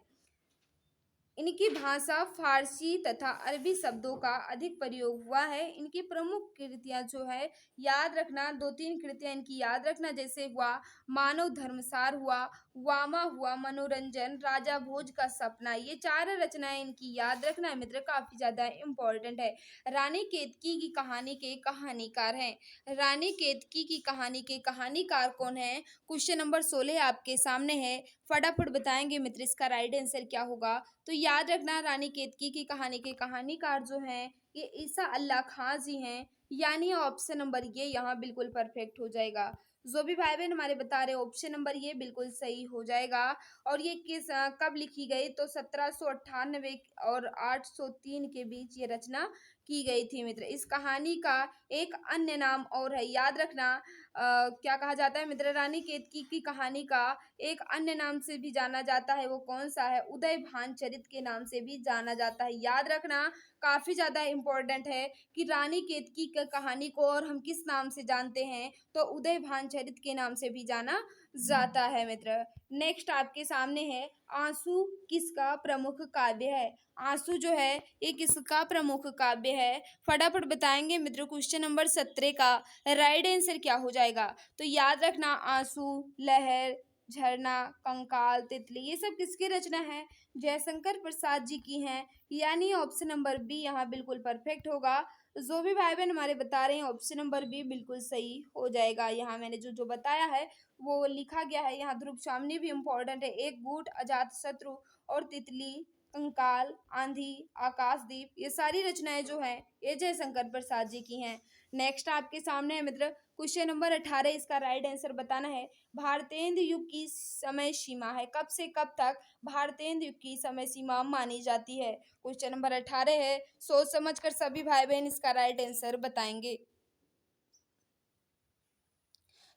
A: इनकी भाषा फारसी तथा अरबी शब्दों का अधिक प्रयोग हुआ है। इनकी प्रमुख कृतियां जो है याद रखना, 2-3 कृतियां इनकी याद रखना, जैसे हुआ मानव धर्मसार हुआ, वामा हुआ, मनोरंजन, राजा भोज का सपना। ये 4 रचनाएं इनकी याद रखना है मित्र, काफी ज्यादा इंपॉर्टेंट है। रानी केतकी की कहानी के कहानीकार हैं। रानी केतकी की कहानी के कहानीकार कौन है? क्वेश्चन नंबर 16 आपके सामने है, फटाफट बताएंगे मित्र इसका राइट आंसर क्या होगा। तो याद रखना रानी केतकी की कहानी के कहानीकार जो हैं ये ईसा अल्लाह खां जी हैं, यानी ऑप्शन नंबर ये यहाँ बिल्कुल परफेक्ट हो जाएगा। जो भी भाई बहन हमारे बता रहे ऑप्शन नंबर ये बिल्कुल सही हो जाएगा। और ये कब लिखी गई, तो 1798 और 803 के बीच ये रचना की गई थी मित्र। इस कहानी का एक अन्य नाम और है, याद रखना क्या कहा जाता है मित्र, रानी केतकी की कहानी का एक अन्य नाम से भी जाना जाता है, वो कौन सा है? उदय भान चरित के नाम से भी जाना जाता है। याद रखना काफी ज्यादा इंपॉर्टेंट है कि रानी केतकी की कहानी को और हम किस नाम से जानते हैं, तो उदय भान चरित के नाम से भी जाना जाता है मित्र। नेक्स्ट आपके सामने है, आंसू किसका प्रमुख काव्य है? आंसू जो है ये किसका प्रमुख काव्य है? फटाफट बताएंगे मित्र क्वेश्चन नंबर 17 का राइट आंसर क्या हो जाएगा। तो याद रखना आंसू, लहर, झरना, कंकाल, तितली, ये सब किसकी रचना है? जयशंकर प्रसाद जी की हैं, यानी ऑप्शन नंबर बी यहाँ बिल्कुल परफेक्ट होगा। तो जो भी भाई बहन हमारे बता रहे हैं ऑप्शन नंबर बी बिल्कुल सही हो जाएगा। यहाँ मैंने जो जो बताया है वो लिखा गया है। यहाँ ध्रुव सामने भी इम्पोर्टेंट है। एक गुट, अजात शत्रु और तितली, कंकाल, आंधी, आकाशदीप, ये सारी रचनाएं जो हैं ये जयशंकर प्रसाद जी की हैं। नेक्स्ट आपके सामने है मित्र क्वेश्चन नंबर 18, इसका राइट आंसर बताना है। भारतेंदु युग की समय सीमा है, कब से कब तक भारतेंदु युग की समय सीमा मानी जाती है। क्वेश्चन नंबर 18 है, सोच समझ कर सभी भाई बहन इसका राइट आंसर बताएंगे।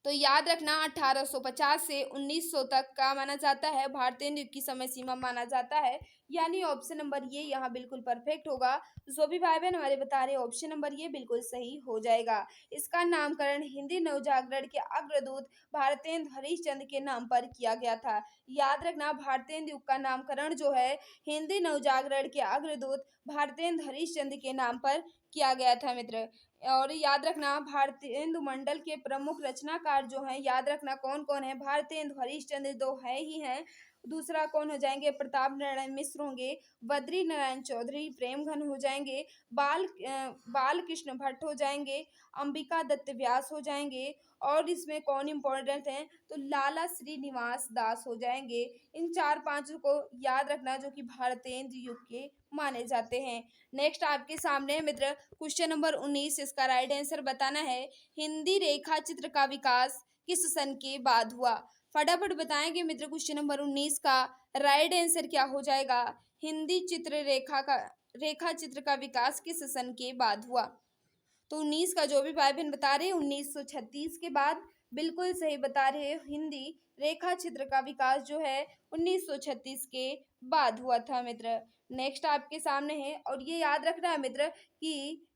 A: तो याद रखना 1850 से 1900 तक का माना जाता है, भारतीय युग की समय सीमा माना जाता है। यानी ऑप्शन नंबर ये यहाँ बिल्कुल परफेक्ट होगा। जो भी भाई बहन हमारे बता रहे हैं ऑप्शन नंबर ये बिल्कुल सही हो जाएगा। इसका नामकरण हिंदी नवजागरण के अग्रदूत भारतेंदु हरिश्चंद्र के नाम पर किया गया था। याद रखना भारतेंदु युग का नामकरण जो है हिंदी नवजागरण के अग्रदूत भारतेंदु हरिश्चंद्र के नाम पर किया गया था मित्र। और याद रखना भारतेंदु मंडल के प्रमुख रचनाकार जो हैं, याद रखना कौन कौन है। भारतेंदु हरिश्चंद्र दो है ही हैं। दूसरा कौन हो जाएंगे, प्रताप नारायण मिश्र होंगे। बद्री नारायण चौधरी प्रेमघन हो जाएंगे। बाल कृष्ण भट्ट हो जाएंगे। अंबिका दत्त व्यास हो जाएंगे। और इसमें कौन इंपॉर्टेंट है, तो लाला श्रीनिवास दास हो जाएंगे। इन चार पांच को याद रखना जो कि भारतेंदु युग के माने जाते हैं। नेक्स्ट आपके सामने मित्र क्वेश्चन नंबर 19, इसका राइट आंसर बताना है। हिंदी रेखा चित्र का विकास किस सन के बाद हुआ। फटाफट बताएंगे मित्र क्वेश्चन नंबर 19 का राइट आंसर क्या हो जाएगा। हिंदी चित्र रेखा चित्र का विकास किस सन के बाद हुआ। तो 19 का जो भी भाई बहन बता रहे हैं 1936 के बाद बिल्कुल सही बता रहे हैं। हिंदी रेखा चित्र का विकास जो है 1936 के बाद हुआ था मित्र। नेक्स्ट आपके सामने है और ये याद रखना है मित्र कि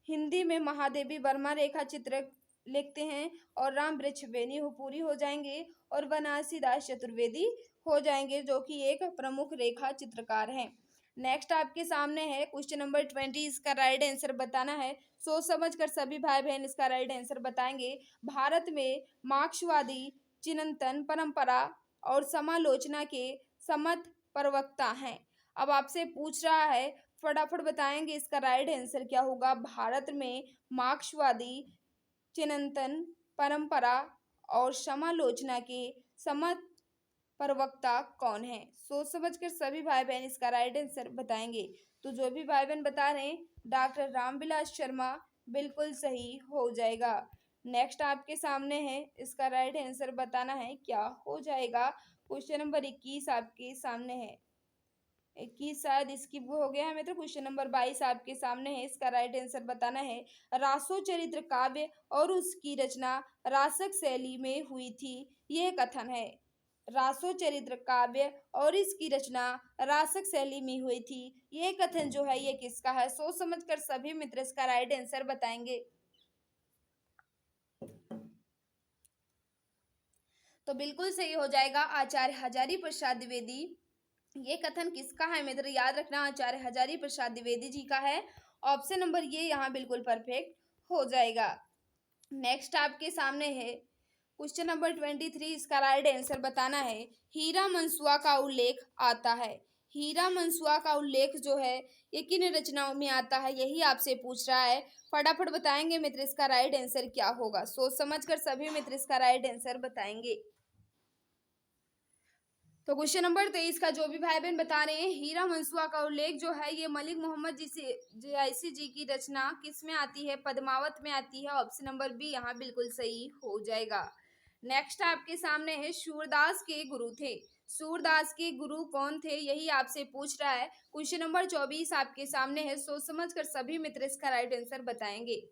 A: हिंदी में महादेवी वर्मा रेखा चित्र लिखते हैं और राम वृक्ष बेनी हो पूरी हो जाएंगे और बनारसी दास चतुर्वेदी हो जाएंगे जो कि एक प्रमुख रेखा चित्रकार हैं। नेक्स्ट आपके सामने है क्वेश्चन नंबर 20, इसका राइट आंसर बताना है। सोच समझ कर सभी भाई बहन इसका राइट आंसर बताएंगे। भारत में मार्क्सवादी चिंतन परंपरा और समालोचना के समत प्रवक्ता हैं। अब आपसे पूछ रहा है, फटाफट बताएंगे इसका राइट आंसर क्या होगा। भारत में मार्क्सवादी चिंतन परंपरा और समालोचना के समत प्रवक्ता कौन है। सोच समझकर सभी भाई बहन इसका राइट आंसर बताएंगे। तो जो भी भाई बहन बता रहे हैं डॉक्टर रामविलास शर्मा बिल्कुल सही हो जाएगा। नेक्स्ट आपके सामने है, इसका राइट आंसर बताना है क्या हो जाएगा। क्वेश्चन नंबर 21 आपके सामने है। 21 शायद स्किप हो गया है तो क्वेश्चन नंबर 22 आपके सामने है, इसका राइट आंसर बताना है। रासो चरित्र काव्य और उसकी रचना रासक शैली में हुई थी, ये कथन है। रासो चरित्र काव्य और इसकी रचना रासक शैली में हुई थी, ये कथन जो है ये किसका है। सोच समझकर सभी मित्र इसका राइट आंसर बताएंगे। तो बिल्कुल सही हो जाएगा आचार्य हजारी प्रसाद द्विवेदी। ये कथन किसका है मित्र, याद रखना आचार्य हजारी प्रसाद द्विवेदी जी का है। ऑप्शन नंबर ये यहाँ बिल्कुल परफेक्ट हो जाएगा। नेक्स्ट आपके सामने है क्वेश्चन नंबर 23, इसका राइट आंसर बताना है। हीरा मनसुआ का उल्लेख आता है। हीरा मनसुआ का उल्लेख जो है ये किन रचनाओं में आता है, यही आपसे पूछ रहा है। फटाफट बताएंगे मित्र इसका राइट आंसर क्या होगा। सोच समझकर सभी मित्र इसका राइट आंसर बताएंगे। तो क्वेश्चन नंबर 23 का जो भी भाई बहन बता रहे हैं हीरा मनसुआ का उल्लेख जो है ये मलिक मोहम्मद जैसी जी की रचना किस में आती है, पद्मावत में आती है। ऑप्शन नंबर बी यहाँ बिल्कुल सही हो जाएगा। नेक्स्ट आपके सामने है सूरदास के गुरु थे। सूरदास के गुरु कौन थे, यही आपसे पूछ रहा है। क्वेश्चन नंबर 24 आपके सामने है। सोच समझ कर सभी मित्र इसका राइट आंसर बताएंगे।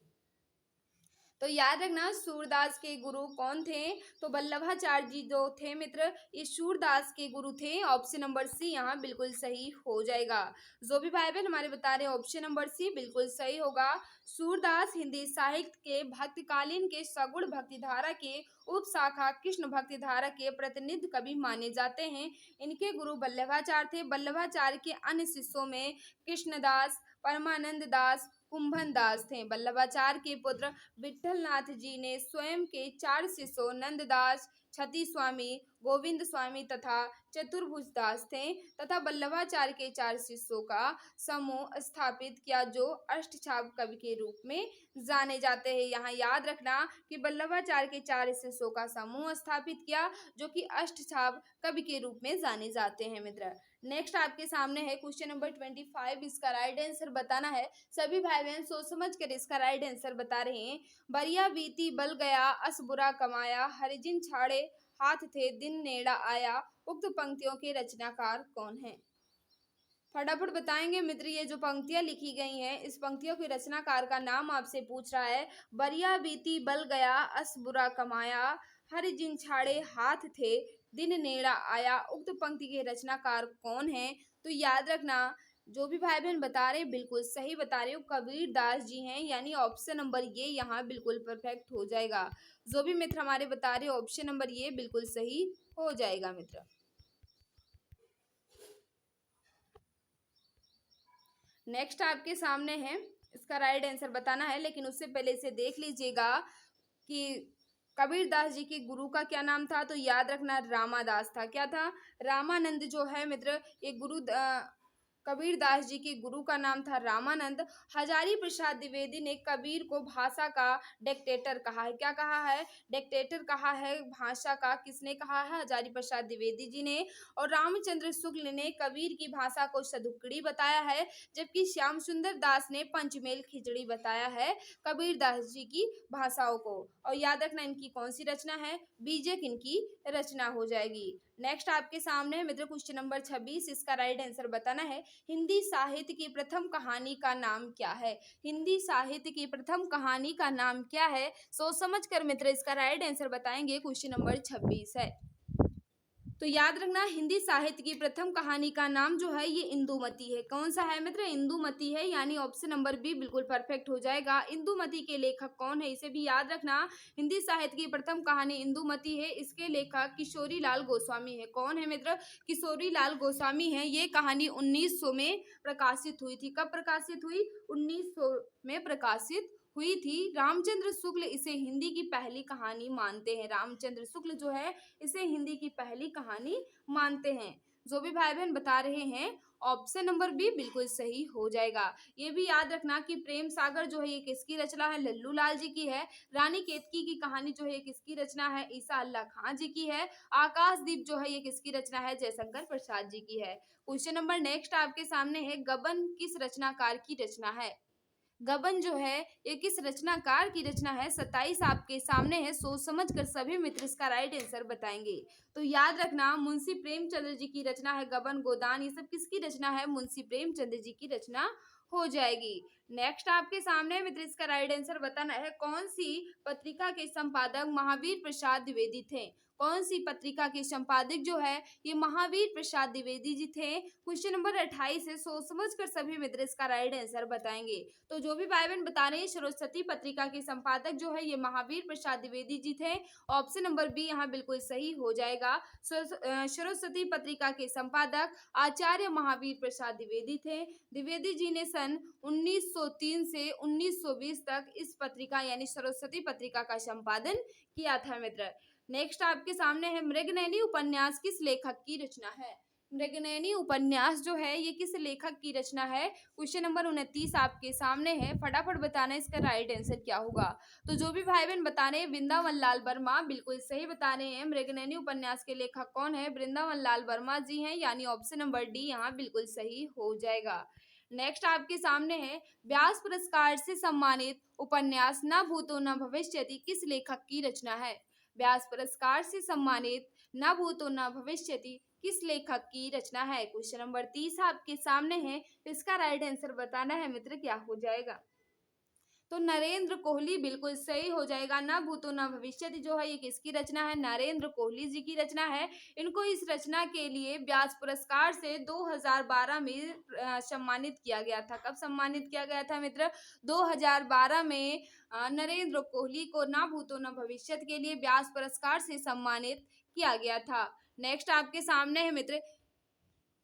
A: तो याद रखना सूरदास के गुरु कौन थे, तो वल्लभाचार्य जी जो थे मित्र ये सूरदास के गुरु थे। ऑप्शन नंबर सी यहाँ बिल्कुल सही हो जाएगा। जो भी भाई बहन हमारे बता रहे हैं ऑप्शन नंबर सी बिल्कुल सही होगा। सूरदास हिंदी साहित्य के भक्तिकालीन के सगुण भक्ति धारा के उप शाखा कृष्ण भक्ति धारा के प्रतिनिधि कवि माने जाते हैं। इनके गुरु वल्लभाचार्य थे। वल्लभाचार्य के अन्य शिष्यों में कृष्णदास, परमानंद दास, कुंभन दास थे। वल्लभाचार्य के पुत्र विठल नाथ जी ने स्वयं के 4 शिष्यों नंददास, छती स्वामी, गोविंद स्वामी तथा चतुर्भुज दास थे तथा वल्लभाचार्य के 4 शिष्यों का समूह स्थापित किया जो अष्टछाप कवि के रूप में जाने जाते हैं। यहाँ याद रखना कि वल्लभाचार्य के 4 शिष्यों का समूह स्थापित किया जो कि अष्टछाप कवि के रूप में जाने जाते हैं मित्र। नेक्स्ट आपके सामने है क्वेश्चन नंबर 25। इसका राइट आंसर बताना है। सभी भाई बहन सोच समझ कर इसका राइट आंसर बता रहे हैं। बरिया बीती बल गया अस बुरा कमाया, हरिजिन छाड़े हाथ थे दिन नेड़ा आया। उक्त पंक्तियों के रचनाकार कौन है? फटाफट बताएंगे मित्र। ये जो पंक्तियां लिखी गई हैं इस पंक्तियों के रचनाकार का नाम आपसे पूछ रहा है। बरिया बीती बल गया अस बुरा कमाया, हरिजिन छाड़े हाथ थे दिन नेड़ा आया। उक्त पंक्ति के रचनाकार कौन है? तो याद रखना जो भी भाई बहन बता रहे बिल्कुल सही बता रहे हो, कबीर दास जी हैं, यानी ऑप्शन नंबर ये यहाँ बिल्कुल परफेक्ट हो जाएगा। जो भी मित्र हमारे बता रहे ऑप्शन नंबर ये बिल्कुल सही हो जाएगा मित्र। नेक्स्ट आपके सामने है, इसका राइट आंसर बताना है, लेकिन उससे पहले इसे देख लीजिएगा कि कबीर दास जी के गुरु का क्या नाम था। तो याद रखना रामादास था। क्या था? रामानंद जो है मित्र, ये कबीर दास जी के गुरु का नाम था रामानंद। हजारी प्रसाद द्विवेदी ने कबीर को भाषा का डिक्टेटर कहा है। क्या कहा है? डिक्टेटर कहा है भाषा का। किसने कहा है? हजारी प्रसाद द्विवेदी जी ने। और रामचंद्र शुक्ल ने कबीर की भाषा को सदुक्कड़ी बताया है, जबकि श्याम सुंदर दास ने पंचमेल खिचड़ी बताया है कबीर दास जी की भाषाओं को। और याद रखना इनकी कौन सी रचना है? बीजक इनकी रचना हो जाएगी। नेक्स्ट आपके सामने है मित्र क्वेश्चन नंबर 26। इसका राइट आंसर बताना है। हिंदी साहित्य की प्रथम कहानी का नाम क्या है? हिंदी साहित्य की प्रथम कहानी का नाम क्या है? सोच समझ कर मित्र इसका राइट आंसर बताएंगे। क्वेश्चन नंबर 26 है। तो याद रखना हिंदी साहित्य की प्रथम कहानी का नाम जो है ये इंदुमती है। कौन सा है मित्र? इंदुमती है, यानी ऑप्शन नंबर बी बिल्कुल परफेक्ट हो जाएगा। इंदुमती के लेखक कौन है इसे भी याद रखना। हिंदी साहित्य की प्रथम कहानी इंदुमती है, इसके लेखक किशोरी लाल गोस्वामी है। कौन है मित्र? किशोरी लाल गोस्वामी है। ये कहानी 1900 में प्रकाशित हुई थी। कब प्रकाशित हुई? 1900 में प्रकाशित हुई थी। रामचंद्र शुक्ल इसे हिंदी की पहली कहानी मानते हैं। रामचंद्र शुक्ल जो है इसे हिंदी की पहली कहानी मानते हैं। जो भी भाई बहन बता रहे हैं ऑप्शन नंबर बी बिल्कुल सही हो जाएगा। ये भी याद रखना कि प्रेम सागर जो है ये किसकी रचना है? लल्लू लाल जी की है। रानी केतकी की कहानी जो है ये किसकी रचना है? ईसा अल्लाह खां जी की है। आकाशदीप जो है ये किसकी रचना है? जयशंकर प्रसाद जी की है। क्वेश्चन नंबर नेक्स्ट आपके सामने है। गबन किस रचनाकार की रचना है? गबन जो है ये किस रचनाकार की रचना है? 27 आपके सामने है। सोच समझ कर सभी मित्र इसका राइट आंसर बताएंगे। तो याद रखना मुंशी प्रेमचंद्र जी की रचना है गबन गोदान। ये सब किसकी रचना है? मुंशी प्रेमचंद्र जी की रचना हो जाएगी। नेक्स्ट आपके सामने मित्र इसका राइट आंसर बताना है। कौन सी पत्रिका के संपादक महावीर प्रसाद द्विवेदी थे? कौन सी पत्रिका के संपादक जो है ये महावीर प्रसाद द्विवेदी जी थे। क्वेश्चन नंबर 28 है। सोच समझ कर सभी मित्र इसका राइट आंसर बताएंगे। तो जो भी भाई बहन बता रहे हैं सरस्वती पत्रिका के संपादक जो है ये महावीर प्रसाद द्विवेदी जी थे। ऑप्शन नंबर बी यहाँ बिल्कुल सही हो जाएगा। सरस्वती पत्रिका के संपादक आचार्य महावीर प्रसाद द्विवेदी थे। द्विवेदी जी ने सन 1903 से 1920 तक इस पत्रिका यानी सरस्वती पत्रिका का संपादन किया था मित्र। नेक्स्ट आपके सामने है। मृगनयनी उपन्यास किस लेखक की रचना है? मृगनयनी उपन्यास जो है ये किस लेखक की रचना है? क्वेश्चन नंबर 29 आपके सामने है। फटाफट बताना इसका राइट आंसर क्या होगा। तो जो भी भाई बहन बता रहे हैं वृंदावन लाल वर्मा बिल्कुल सही बता रहे हैं। मृगनयनी उपन्यास के लेखक कौन है? वृंदावन लाल वर्मा जी हैं, यानी ऑप्शन नंबर डी यहाँ बिल्कुल सही हो जाएगा। नेक्स्ट आपके सामने है। व्यास पुरस्कार से सम्मानित उपन्यास न भूतो न भविष्यति किस लेखक की रचना है? व्यास पुरस्कार से सम्मानित न भूतो न भविष्यति किस लेखक की रचना है? क्वेश्चन नंबर 30 आपके सामने है। इसका राइट आंसर बताना है मित्र, क्या हो जाएगा? तो नरेंद्र कोहली बिल्कुल सही हो जाएगा। न भूतो न भविष्यति जो है ये किसकी रचना है? नरेंद्र कोहली जी की रचना है। इनको इस रचना के लिए व्यास पुरस्कार से 2012 में सम्मानित किया गया था। कब सम्मानित किया गया था मित्र? 2012 में नरेंद्र कोहली को न भूतो न भविष्यति के लिए व्यास पुरस्कार से सम्मानित किया गया था। नेक्स्ट आपके सामने है मित्र।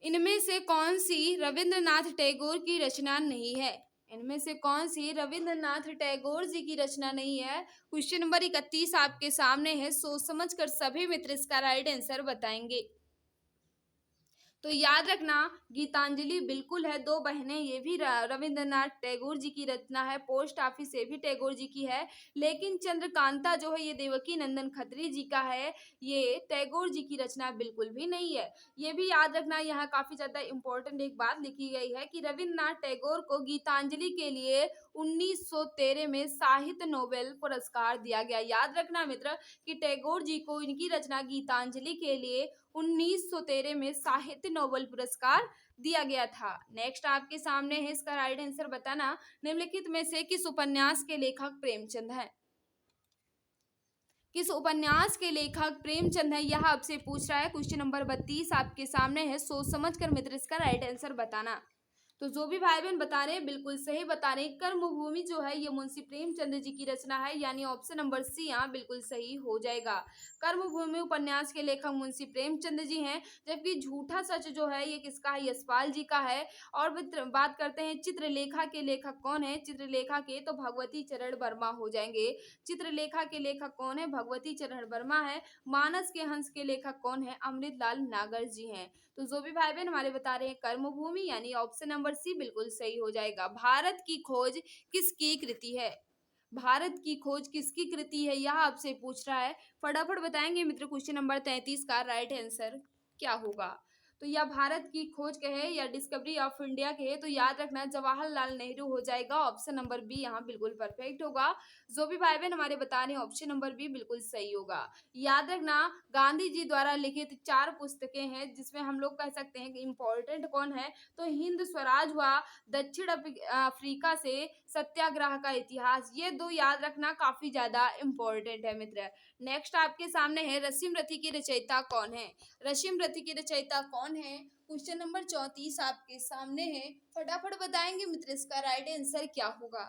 A: इनमें से कौन सी रविंद्रनाथ टैगोर की रचना नहीं है? इनमें से कौन सी रविंद्रनाथ टैगोर जी की रचना नहीं है? क्वेश्चन नंबर 31 आपके सामने है, सोच समझ कर सभी मित्र इसका राइट आंसर बताएंगे। तो याद रखना, गीतांजलि बिल्कुल है, दो बहनें, ये भी रविंद्रनाथ टैगोर जी की रचना है। पोस्ट ऑफिस ये भी टैगोर जी की है। लेकिन चंद्रकांता जो है ये देवकी नंदन खत्री जी का है, ये टैगोर जी की रचना बिल्कुल भी नहीं है। ये भी याद रखना, यहाँ काफी ज्यादा इंपॉर्टेंट एक बात लिखी गई है कि रविंद्रनाथ टैगोर को गीतांजलि के लिए 1913 में साहित्य नोबेल पुरस्कार दिया गया। याद रखना मित्र कि टैगोर जी को इनकी रचना गीतांजलि के लिए 1913 में साहित्य नोबेल पुरस्कार दिया गया था। नेक्स्ट आपके सामने है, इसका राइट आंसर बताना। निम्नलिखित में से किस उपन्यास के लेखक प्रेमचंद हैं? किस उपन्यास के लेखक प्रेमचंद है, यह आपसे पूछ रहा है। क्वेश्चन नंबर 32 आपके सामने है, सोच समझ कर मित्र इसका राइट आंसर बताना। तो जो भी भाई बहन बता रहे हैं बिल्कुल सही बता रहे हैं। कर्मभूमि जो है ये मुंशी प्रेमचंद जी की रचना है, यानी ऑप्शन नंबर सी यहाँ बिल्कुल सही हो जाएगा। कर्मभूमि उपन्यास के लेखक मुंशी प्रेमचंद जी हैं। जबकि झूठा सच जो है ये किसका है? यशपाल जी का है। और बात करते हैं चित्रलेखा के लेखक कौन है? चित्रलेखा के तो भगवती चरण वर्मा हो जाएंगे। चित्रलेखा के लेखक कौन है? भगवती चरण वर्मा है। मानस के हंस के लेखक कौन है? अमृतलाल नागर जी हैं। तो जो भी भाई बहन हमारे बता रहे हैं कर्मभूमि, यानी ऑप्शन नंबर सी बिल्कुल सही हो जाएगा। भारत की खोज किसकी कृति है? भारत की खोज किसकी कृति है, यह आपसे पूछ रहा है। फटाफट बताएंगे मित्र क्वेश्चन नंबर 33 का राइट आंसर क्या होगा। तो या भारत की खोज कहे या डिस्कवरी ऑफ इंडिया कहे, तो याद रखना जवाहरलाल नेहरू हो जाएगा। ऑप्शन नंबर बी यहाँ बिल्कुल परफेक्ट होगा। जो भी भाई बहन हमारे बता रहे हैं ऑप्शन नंबर बी बिल्कुल सही होगा। याद रखना, गांधी जी द्वारा लिखित 4 पुस्तकें हैं, जिसमें हम लोग कह सकते हैं कि इम्पोर्टेंट कौन है, तो हिंद स्वराज हुआ, दक्षिण अफ्रीका से सत्याग्रह का इतिहास, ये दो याद रखना काफी ज्यादा इम्पोर्टेंट है मित्र। नेक्स्ट आपके सामने है, रसीम रथी की रचयिता कौन है? रसीम रथी की रचयिता कौन है? क्वेश्चन नंबर 34 आपके सामने है। फटाफट बताएंगे मित्र इसका राइट आंसर क्या होगा।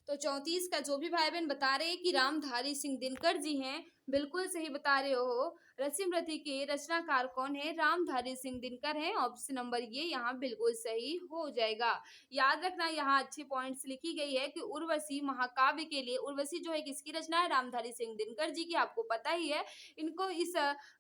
A: तो 34 का जो भी भाई बहन बता रहे हैं कि रामधारी सिंह दिनकर जी हैं, बिल्कुल सही बता रहे हो। रसीम रथी के रचनाकार कौन है? रामधारी सिंह दिनकर हैं। ऑप्शन नंबर ये यहाँ बिल्कुल सही हो जाएगा। याद रखना, यहाँ अच्छे पॉइंट्स लिखी गई है कि उर्वशी महाकाव्य के लिए, उर्वशी जो है किसकी रचना है? रामधारी सिंह दिनकर जी की, आपको पता ही है। इनको इस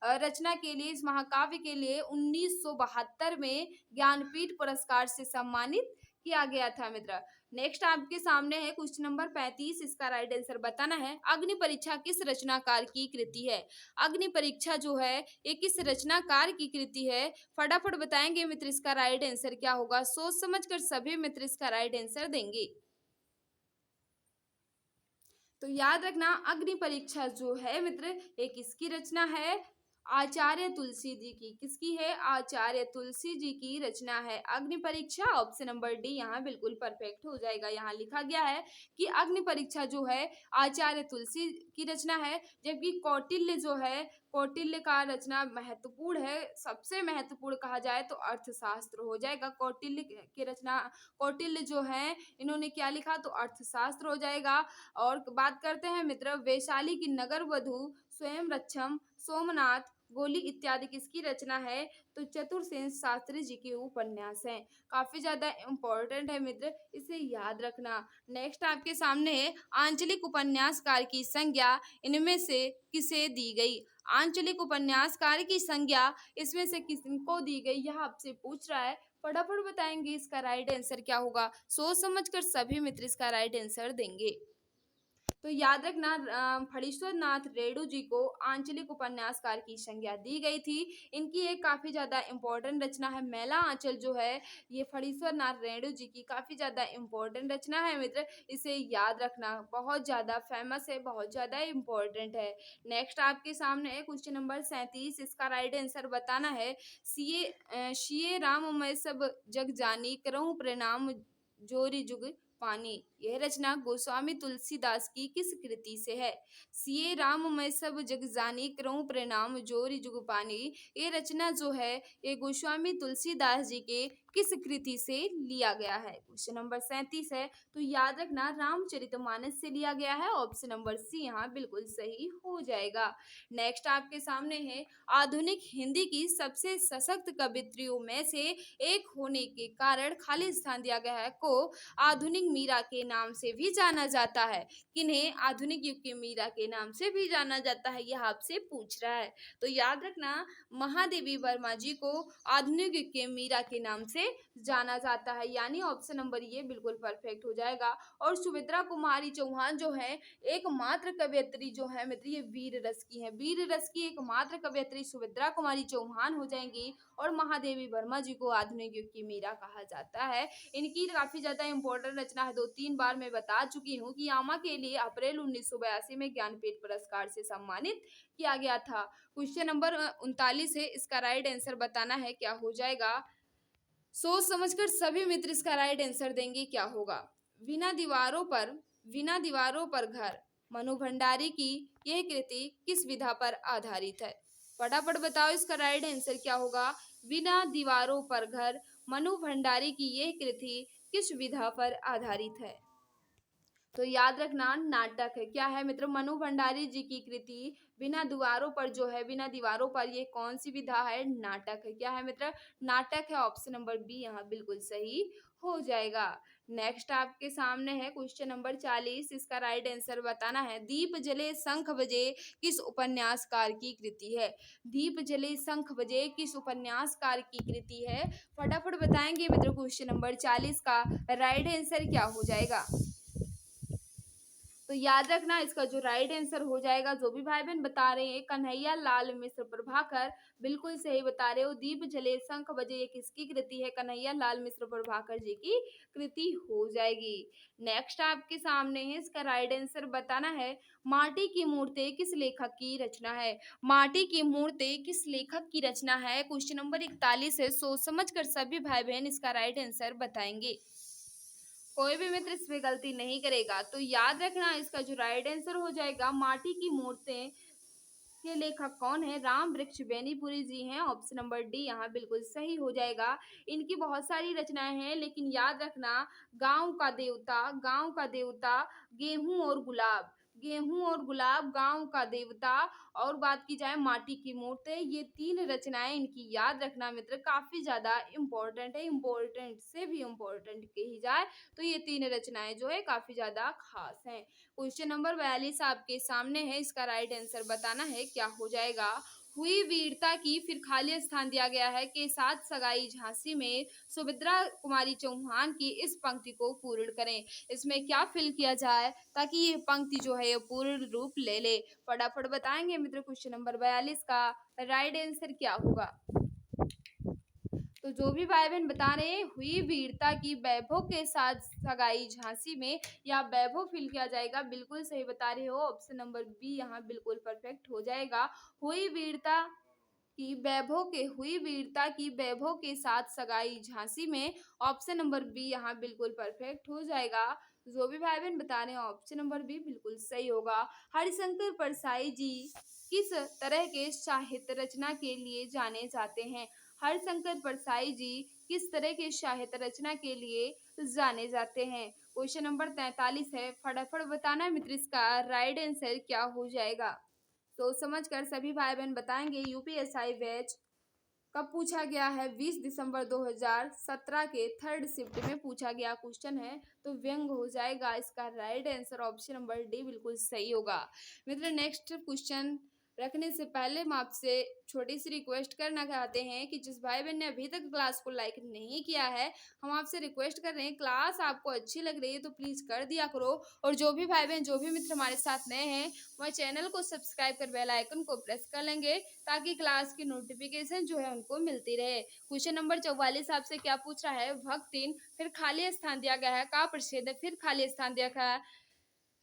A: रचना के लिए, इस महाकाव्य के लिए 1972 में ज्ञानपीठ पुरस्कार से सम्मानित किया गया था मित्र। नेक्स्ट आपके सामने है क्वेश्चन नंबर 35, इसका राइट आंसर बताना है। अग्नि परीक्षा किस रचनाकार की कृति है? अग्नि परीक्षा जो है ये किस रचनाकार की कृति है? फटाफट बताएंगे मित्र इसका राइट आंसर क्या होगा। सोच समझकर सभी मित्र इसका राइट आंसर देंगे। तो याद रखना, अग्नि परीक्षा जो है मित्र ये किसकी रचना है? आचार्य तुलसी जी की। किसकी है? आचार्य तुलसी जी की रचना है अग्नि परीक्षा। ऑप्शन नंबर डी यहाँ बिल्कुल परफेक्ट हो जाएगा। यहाँ लिखा गया है कि अग्नि परीक्षा जो है आचार्य तुलसी की रचना है। जबकि कौटिल्य जो है, कौटिल्य का रचना महत्वपूर्ण है, सबसे महत्वपूर्ण कहा जाए तो अर्थशास्त्र हो जाएगा। कौटिल्य की रचना, कौटिल्य जो है इन्होंने क्या लिखा, तो अर्थशास्त्र हो जाएगा। और बात करते हैं मित्र, वैशाली की नगर वधु, स्वयं रक्षम, सोमनाथ, गोली इत्यादि किसकी रचना है? तो चतुर्सेन शास्त्री जी के उपन्यास हैं। काफी ज्यादा इंपॉर्टेंट है मित्र, इसे याद रखना। नेक्स्ट आपके सामने है, आंचलिक उपन्यासकार की संज्ञा इनमें से किसे दी गई? आंचलिक उपन्यासकार की संज्ञा इसमें से किसको दी गई, यह आपसे पूछ रहा है। फटाफट बताएंगे इसका राइट आंसर क्या होगा। सोच समझकर सभी मित्र इसका राइट आंसर देंगे। तो याद रखना, फणीश्वर नाथ रेणु जी को आंचलिक उपन्यासकार की संज्ञा दी गई थी। इनकी एक काफी ज्यादा इंपॉर्टेंट रचना है मैला आंचल जो है, ये फणीश्वर नाथ रेणु जी की काफी ज्यादा इंपॉर्टेंट रचना है मित्र। इसे याद रखना, बहुत ज्यादा फेमस है, बहुत ज्यादा इंपॉर्टेंट है। नेक्स्ट आपके सामने है क्वेश्चन नंबर 37, इसका राइट आंसर बताना है। सिए राम मैं सब जग जानी, करऊं प्रणाम जोरी जुग पानी, यह रचना गोस्वामी तुलसीदास की किस कृति से है? सिए राम मैं सब जग जानी, करऊं प्रणाम जोरी जुग पानी, ये रचना जो है ये गोस्वामी तुलसीदास जी के किस कृति से लिया गया है? क्वेश्चन नंबर 37 है, तो याद रखना रामचरितमानस से लिया गया है। ऑप्शन नंबर सी यहाँ बिल्कुल सही हो जाएगा। नेक्स्ट आपके सामने है, आधुनिक हिंदी की सबसे सशक्त कवित्रियों में से एक होने के कारण खाली स्थान दिया गया है को आधुनिक मीरा के नाम से भी जाना जाता है। किन्हें आधुनिक युग की मीरा के नाम से भी जाना जाता है, यह आपसे पूछ रहा है। तो याद रखना महादेवी वर्मा जी को आधुनिक युग के मीरा के नाम से जाना जाता है, यानी ऑप्शन नंबर ये बिल्कुल परफेक्ट हो जाएगा। और सुमित्रा कुमारी चौहान जो है एकमात्र कवयित्री जो है मित्र ये वीर रस की है। वीर रस की एकमात्र कवयित्री सुमित्रा कुमारी चौहान हो जाएंगी। और महादेवी वर्मा जी को आधुनिक युग की मीरा कहा जाता है। इनकी काफी ज्यादा इंपॉर्टेंट रचना है, 2-3 बार मैं बता चुकी हूँ कि यामा के लिए अप्रैल 1982 में ज्ञानपीठ पुरस्कार से सम्मानित किया गया था। क्वेश्चन नंबर 39 है, इसका राइट आंसर बताना है, क्या हो जाएगा? सोच समझकर सभी मित्र इसका राइट आंसर देंगे, क्या होगा? बिना दीवारों पर घर मनु भंडारी की यह कृति किस विधा पर आधारित है? फटाफट बताओ इसका राइट आंसर क्या होगा? बिना दीवारों पर घर मनु भंडारी की यह कृति किस विधा पर आधारित है? तो याद रखना नाटक है। क्या है मित्र? मनु भंडारी जी की कृति बिना दीवारों पर जो है, बिना दीवारों पर ये कौन सी विधा है? नाटक है। क्या है मित्र? नाटक है। ऑप्शन नंबर बी यहाँ बिल्कुल सही हो जाएगा। नेक्स्ट आपके सामने है क्वेश्चन नंबर 40, इसका राइट आंसर बताना है। दीप जले शंख बजे किस उपन्यासकार की कृति है? दीप जले शंख बजे किस उपन्यासकार की कृति है? फटाफट बताएंगे मित्र क्वेश्चन नंबर 40 का राइट आंसर क्या हो जाएगा? तो याद रखना इसका जो राइट आंसर हो जाएगा, जो भी भाई बहन बता रहे हैं, कन्हैया लाल मिश्र प्रभाकर बिल्कुल सही बता रहे हो। दीप जले शंख बजे ये किसकी कृति है? कन्हैया लाल मिश्र प्रभाकर जी की कृति हो जाएगी। नेक्स्ट आपके सामने है, इसका राइट आंसर बताना है। माटी की मूर्ति किस लेखक की रचना है? माटी की मूर्ति किस लेखक की रचना है? क्वेश्चन नंबर 41 है, सोच समझ कर सभी भाई बहन इसका राइट आंसर बताएंगे। कोई भी मित्र इसमें गलती नहीं करेगा। तो याद रखना इसका जो राइट आंसर हो जाएगा, माटी की मूर्तें के लेखक कौन है? राम वृक्ष बेनीपुरी जी हैं। ऑप्शन नंबर डी यहाँ बिल्कुल सही हो जाएगा। इनकी बहुत सारी रचनाएं हैं, लेकिन याद रखना गांव का देवता, गेहूं और गुलाब, गांव का देवता, और बात की जाए माटी की मूर्ति, ये 3 रचनाएं इनकी याद रखना मित्र काफी ज्यादा इम्पोर्टेंट है। इम्पोर्टेंट से भी इम्पोर्टेंट कही जाए तो ये 3 रचनाएं जो है काफी ज्यादा खास हैं। क्वेश्चन नंबर 42 आपके सामने है, इसका राइट आंसर बताना है, क्या हो जाएगा? हुई वीरता की फिर खाली स्थान दिया गया है के साथ सगाई झांसी में सुभद्रा कुमारी चौहान की इस पंक्ति को पूर्ण करें। इसमें क्या फिल किया जाए ताकि ये पंक्ति जो है ये पूर्ण रूप ले ले? फटाफट बताएंगे मित्र क्वेश्चन नंबर 42 का राइट आंसर क्या होगा? तो जो भी भाई बहन बता रहे हैं, हुई वीरता की वैभव के साथ सगाई झांसी में, या वैभव फिल किया जाएगा, बिल्कुल सही बता रहे हो। ऑप्शन नंबर बी यहाँ बिल्कुल परफेक्ट हो जाएगा। हुई वीरता की वैभव के साथ सगाई झांसी में, ऑप्शन नंबर बी यहाँ बिल्कुल परफेक्ट हो जाएगा। जो भी भाई बहन बता रहे हैं ऑप्शन नंबर बी बिल्कुल सही होगा। हरिशंकर परसाई जी किस तरह के साहित्य रचना के लिए जाने जाते हैं? हरिशंकर परसाई जी किस तरह के साहित्य रचना के लिए जाने जाते हैं? क्वेश्चन नंबर 43 है, फटाफट बताना मित्र इसका राइट आंसर क्या हो जाएगा? सोच समझ कर सभी भाई बहन बताएंगे। यूपीएसआई बैच कब पूछा गया है? 20 दिसंबर 2017 के थर्ड शिफ्ट में पूछा गया क्वेश्चन है, तो व्यंग हो जाएगा। इसका right answer option number D बिल्कुल सही होगा। मित्र नेक्स्ट क्वेश्चन रखने से पहले हम आपसे छोटी सी रिक्वेस्ट करना चाहते हैं कि जिस भाई बहन ने अभी तक क्लास को लाइक नहीं किया है, हम आपसे रिक्वेस्ट कर रहे हैं, क्लास आपको अच्छी लग रही है तो प्लीज़ कर दिया करो। और जो भी भाई बहन, जो भी मित्र हमारे साथ नए हैं, वह चैनल को सब्सक्राइब कर बेल आइकन को प्रेस कर लेंगे ताकि क्लास की नोटिफिकेशन जो है उनको मिलती रहे। क्वेश्चन नंबर 44 आपसे क्या पूछ रहा है? भक्तिन फिर खाली स्थान दिया गया है का प्रसिद्ध, फिर खाली स्थान दिया गया है,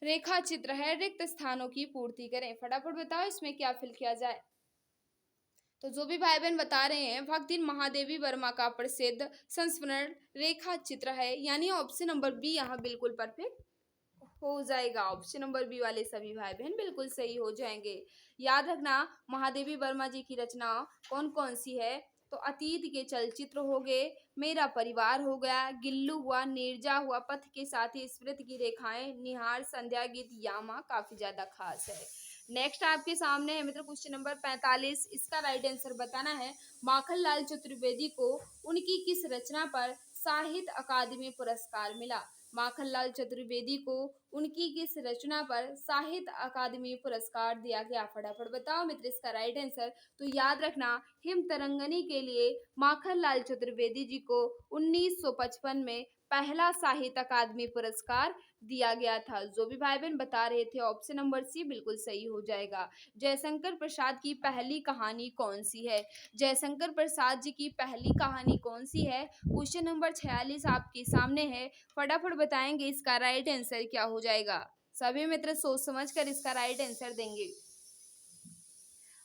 A: रेखा चित्र है, रिक्त स्थानों की पूर्ति करें। फटाफट बताओ इसमें क्या फिल किया जाए? तो जो भी भाई बहन बता रहे हैं, भक्तिन महादेवी वर्मा का प्रसिद्ध संस्मरण रेखा चित्र है, यानी ऑप्शन नंबर बी यहाँ बिल्कुल परफेक्ट हो जाएगा। ऑप्शन नंबर बी वाले सभी भाई बहन बिल्कुल सही हो जाएंगे। याद रखना महादेवी वर्मा जी की रचना कौन कौन सी है? तो अतीत के चलचित्र हो गए, मेरा परिवार हो गया, गिल्लू हुआ, नीरजा हुआ, पथ के साथी, स्मृति की रेखाएं, निहार, संध्या गीत, यामा काफी ज्यादा खास है। नेक्स्ट आपके सामने है मित्र क्वेश्चन नंबर 45। इसका राइट आंसर बताना है। माखनलाल चतुर्वेदी को उनकी किस रचना पर साहित्य अकादमी पुरस्कार मिला? माखनलाल चतुर्वेदी को उनकी किस रचना पर साहित्य अकादमी पुरस्कार दिया गया? फटाफट बताओ मित्र इसका राइट आंसर। तो याद रखना, हिम तरंगनी के लिए माखनलाल चतुर्वेदी जी को 1955 में पहला साहित्य अकादमी पुरस्कार दिया गया था। जो भी भाई बहन बता रहे थे ऑप्शन नंबर सी बिल्कुल सही हो जाएगा। जयशंकर प्रसाद की पहली कहानी कौन सी है? जयशंकर प्रसाद जी की पहली कहानी कौन सी है? क्वेश्चन नंबर 46 आपके सामने है। फटाफट बताएंगे इसका राइट आंसर क्या हो जाएगा। सभी मित्र सोच समझ कर इसका राइट आंसर देंगे।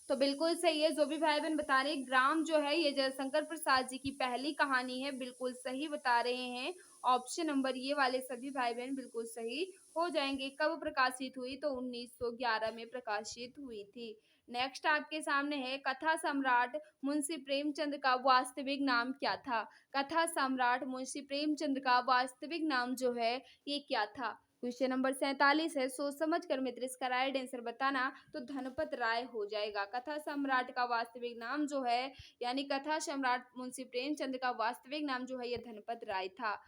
A: तो बिल्कुल सही है। जो भी भाई बहन बता रहे ग्राम जो है ये जयशंकर प्रसाद जी की पहली कहानी है, बिल्कुल सही बता रहे हैं। ऑप्शन नंबर ये वाले सभी भाई बहन बिल्कुल सही हो जाएंगे। कब प्रकाशित हुई? तो 1911 में प्रकाशित हुई थी। नेक्स्ट आपके सामने है, कथा सम्राट मुंशी प्रेमचंद का वास्तविक नाम क्या था? कथा सम्राट मुंशी प्रेमचंद का वास्तविक नाम जो है ये क्या था? क्वेश्चन नंबर 47 है। सोच समझ कर मित्र इसका राइट आंसर बताना। तो धनपत राय हो जाएगा। कथा सम्राट का वास्तविक नाम जो है यानी कथा सम्राट मुंशी प्रेमचंद का वास्तविक नाम जो है ये धनपत राय था।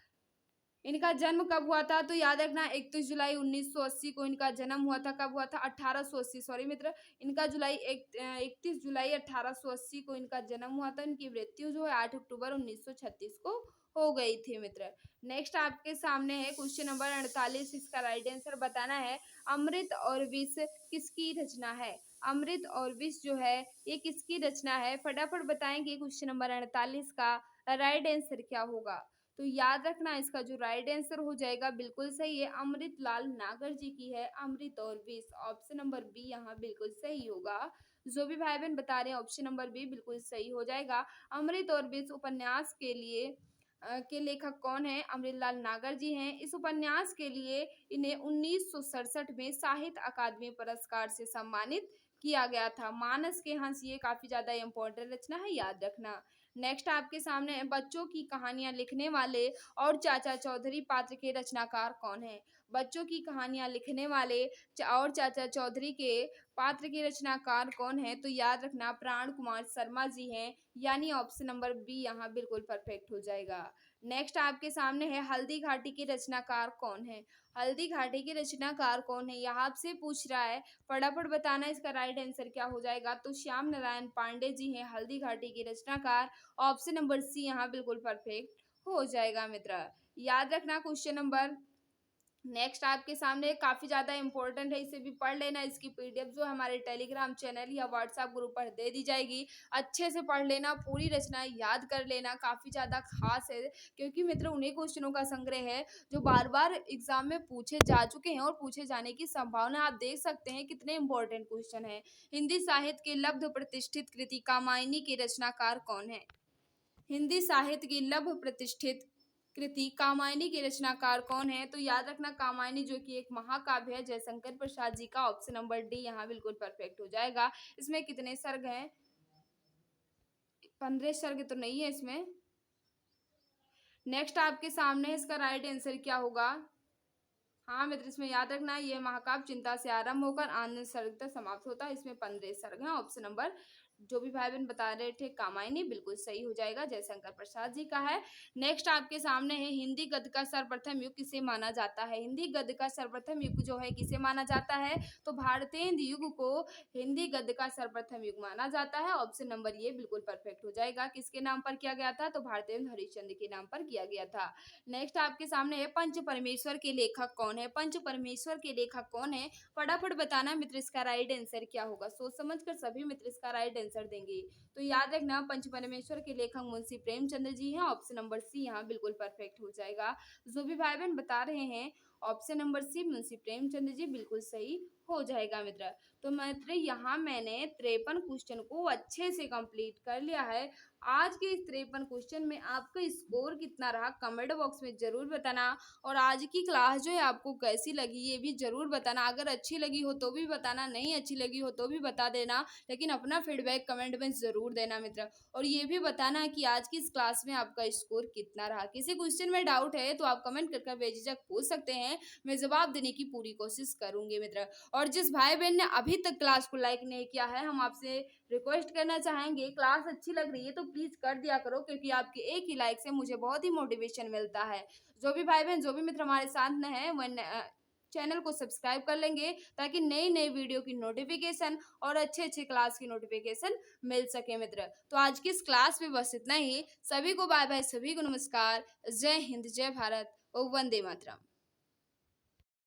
A: इनका जन्म कब हुआ था? तो याद रखना 31 जुलाई 1980 को इनका जन्म हुआ था। कब हुआ था? 1880, सॉरी मित्र, इनका 31 जुलाई 1880 को इनका जन्म हुआ था। इनकी मृत्यु जो है 8 अक्टूबर 1936 को हो गई थी मित्र। नेक्स्ट आपके सामने है क्वेश्चन नंबर 48। इसका राइट आंसर बताना है। अमृत और विष किसकी रचना है? अमृत और विष जो है ये किसकी रचना है? फटाफट बताएंगे क्वेश्चन नंबर 48 का राइट आंसर क्या होगा। तो याद रखना इसका जो राइट आंसर हो जाएगा बिल्कुल सही है, अमृतलाल नागर जी की है अमृत और विष। ऑप्शन नंबर बी यहाँ बिल्कुल सही होगा। जो भी भाई बहन बता रहे हैं ऑप्शन नंबर बी बिल्कुल सही हो जाएगा। अमृत और विष उपन्यास के लिए के लेखक कौन है? अमृतलाल नागर जी हैं। इस उपन्यास के लिए इन्हें 1967 में साहित्य अकादमी पुरस्कार से सम्मानित किया गया था। मानस के हंस ये काफी ज्यादा इंपॉर्टेंट रचना है, याद रखना। नेक्स्ट आपके सामने है, बच्चों की कहानियां लिखने वाले और चाचा चौधरी पात्र के रचनाकार कौन है? बच्चों की कहानियां लिखने वाले और चाचा चौधरी के पात्र के रचनाकार कौन है? तो याद रखना प्राण कुमार शर्मा जी हैं, यानी ऑप्शन नंबर बी यहाँ बिल्कुल परफेक्ट हो जाएगा। नेक्स्ट आपके सामने है, हल्दी घाटी के रचनाकार कौन है? हल्दी घाटी के रचनाकार कौन है यहाँ आपसे पूछ रहा है। फटाफट बताना इसका राइट आंसर क्या हो जाएगा। तो श्याम नारायण पांडे जी हैं हल्दी घाटी के रचनाकार। ऑप्शन नंबर सी यहाँ बिल्कुल परफेक्ट हो जाएगा मित्र। याद रखना क्वेश्चन नंबर नेक्स्ट आपके सामने काफी ज्यादा इंपॉर्टेंट है, इसे भी पढ़ लेना। इसकी पीडीएफ जो हमारे टेलीग्राम चैनल या व्हाट्सएप ग्रुप पर दे दी जाएगी। अच्छे से पढ़ लेना, पूरी रचना याद कर लेना, काफी ज्यादा खास है क्योंकि मित्र उन्हीं क्वेश्चनों का संग्रह है जो बार बार एग्जाम में पूछे जा चुके हैं और पूछे जाने की संभावना आप देख सकते हैं कितने इंपॉर्टेंट क्वेश्चन है। हिंदी साहित्य की लब्ध प्रतिष्ठित कृति कामायनी के रचनाकार कौन है? हिंदी साहित्य की लब्ध प्रतिष्ठित कृति कामायनी के रचनाकार कौन है? तो याद रखना कामायनी जो कि एक महाकाव्य है जयशंकर प्रसाद जी का। ऑप्शन नंबर डी यहाँ बिल्कुल परफेक्ट हो जाएगा। इसमें कितने सर्ग हैं? 15 सर्ग तो नहीं है इसमें। नेक्स्ट आपके सामने इसका राइट आंसर क्या होगा। हाँ मित्र इसमें याद रखना ये महाकाव्य चिंता से आरंभ होकर आनंद सर्ग तक समाप्त होता है। इसमें 15 सर्ग हैं। ऑप्शन नंबर जो भी भाई बहन बता रहे थे कामायनी बिल्कुल सही हो जाएगा, जयशंकर प्रसाद जी का है। नेक्स्ट आपके सामने है, हिंदी गद्य का सर्वप्रथम युग किसे माना जाता है? हिंदी गद्य का सर्वप्रथम युग जो है किसे माना जाता है? तो भारतेंद्र युग को हिंदी गद्य का सर्वप्रथम युग माना जाता है। ऑप्शन नंबर ये बिल्कुल परफेक्ट हो जाएगा। किसके नाम पर किया गया था? तो भारतेंद्र हरिश्चंद्र के नाम पर किया गया था। नेक्स्ट आपके सामने है, पंच परमेश्वर के लेखक कौन है? पंच परमेश्वर के लेखक कौन है? फटाफट बताना मित्र इसका राइट आंसर क्या होगा। सोच समझ कर सभी मित्र इसका राइट आंसर देंगे। तो याद रखना पंच परमेश्वर के लेखक मुंशी प्रेमचंद जी हैं। ऑप्शन नंबर सी यहाँ बिल्कुल परफेक्ट हो जाएगा। जो भी भाई बहन बता रहे हैं option number C Munshi Premchand ji बिल्कुल सही हो जाएगा मित्र। तो मित्र यहाँ मैंने 53 क्वेश्चन को अच्छे से कंप्लीट कर लिया है। आज के इस 53 क्वेश्चन में आपका स्कोर कितना रहा कमेंट बॉक्स में ज़रूर बताना। और आज की क्लास जो है आपको कैसी लगी ये भी ज़रूर बताना। अगर अच्छी लगी हो तो भी बताना, नहीं अच्छी लगी हो तो भी बता देना, लेकिन अपना फीडबैक कमेंट में ज़रूर देना मित्र। और ये भी बताना कि आज की इस क्लास में आपका स्कोर कितना रहा। किसी क्वेश्चन में डाउट है तो आप कमेंट कर बेझिझक पूछ सकते हैं, मैं जवाब देने की पूरी कोशिश करूंगी मित्र। और जिस भाई बहन ने अभी तक क्लास को लाइक नहीं किया है, हम आपसे रिक्वेस्ट करना चाहेंगे, क्लास अच्छी लग रही है तो प्लीज कर दिया करो, क्योंकि आपके एक ही लाइक से मुझे बहुत ही मोटिवेशन मिलता है। जो भी भाई बहन, जो भी मित्र हमारे साथ में है, वह चैनल को सब्सक्राइब कर लेंगे ताकि नई नई वीडियो की नोटिफिकेशन और अच्छे अच्छे क्लास की नोटिफिकेशन मिल सके मित्र। तो आज की इस क्लास में बस इतना ही। सभी को बाय बाय, सभी को नमस्कार, जय हिंद, जय भारत और वंदे मातरम।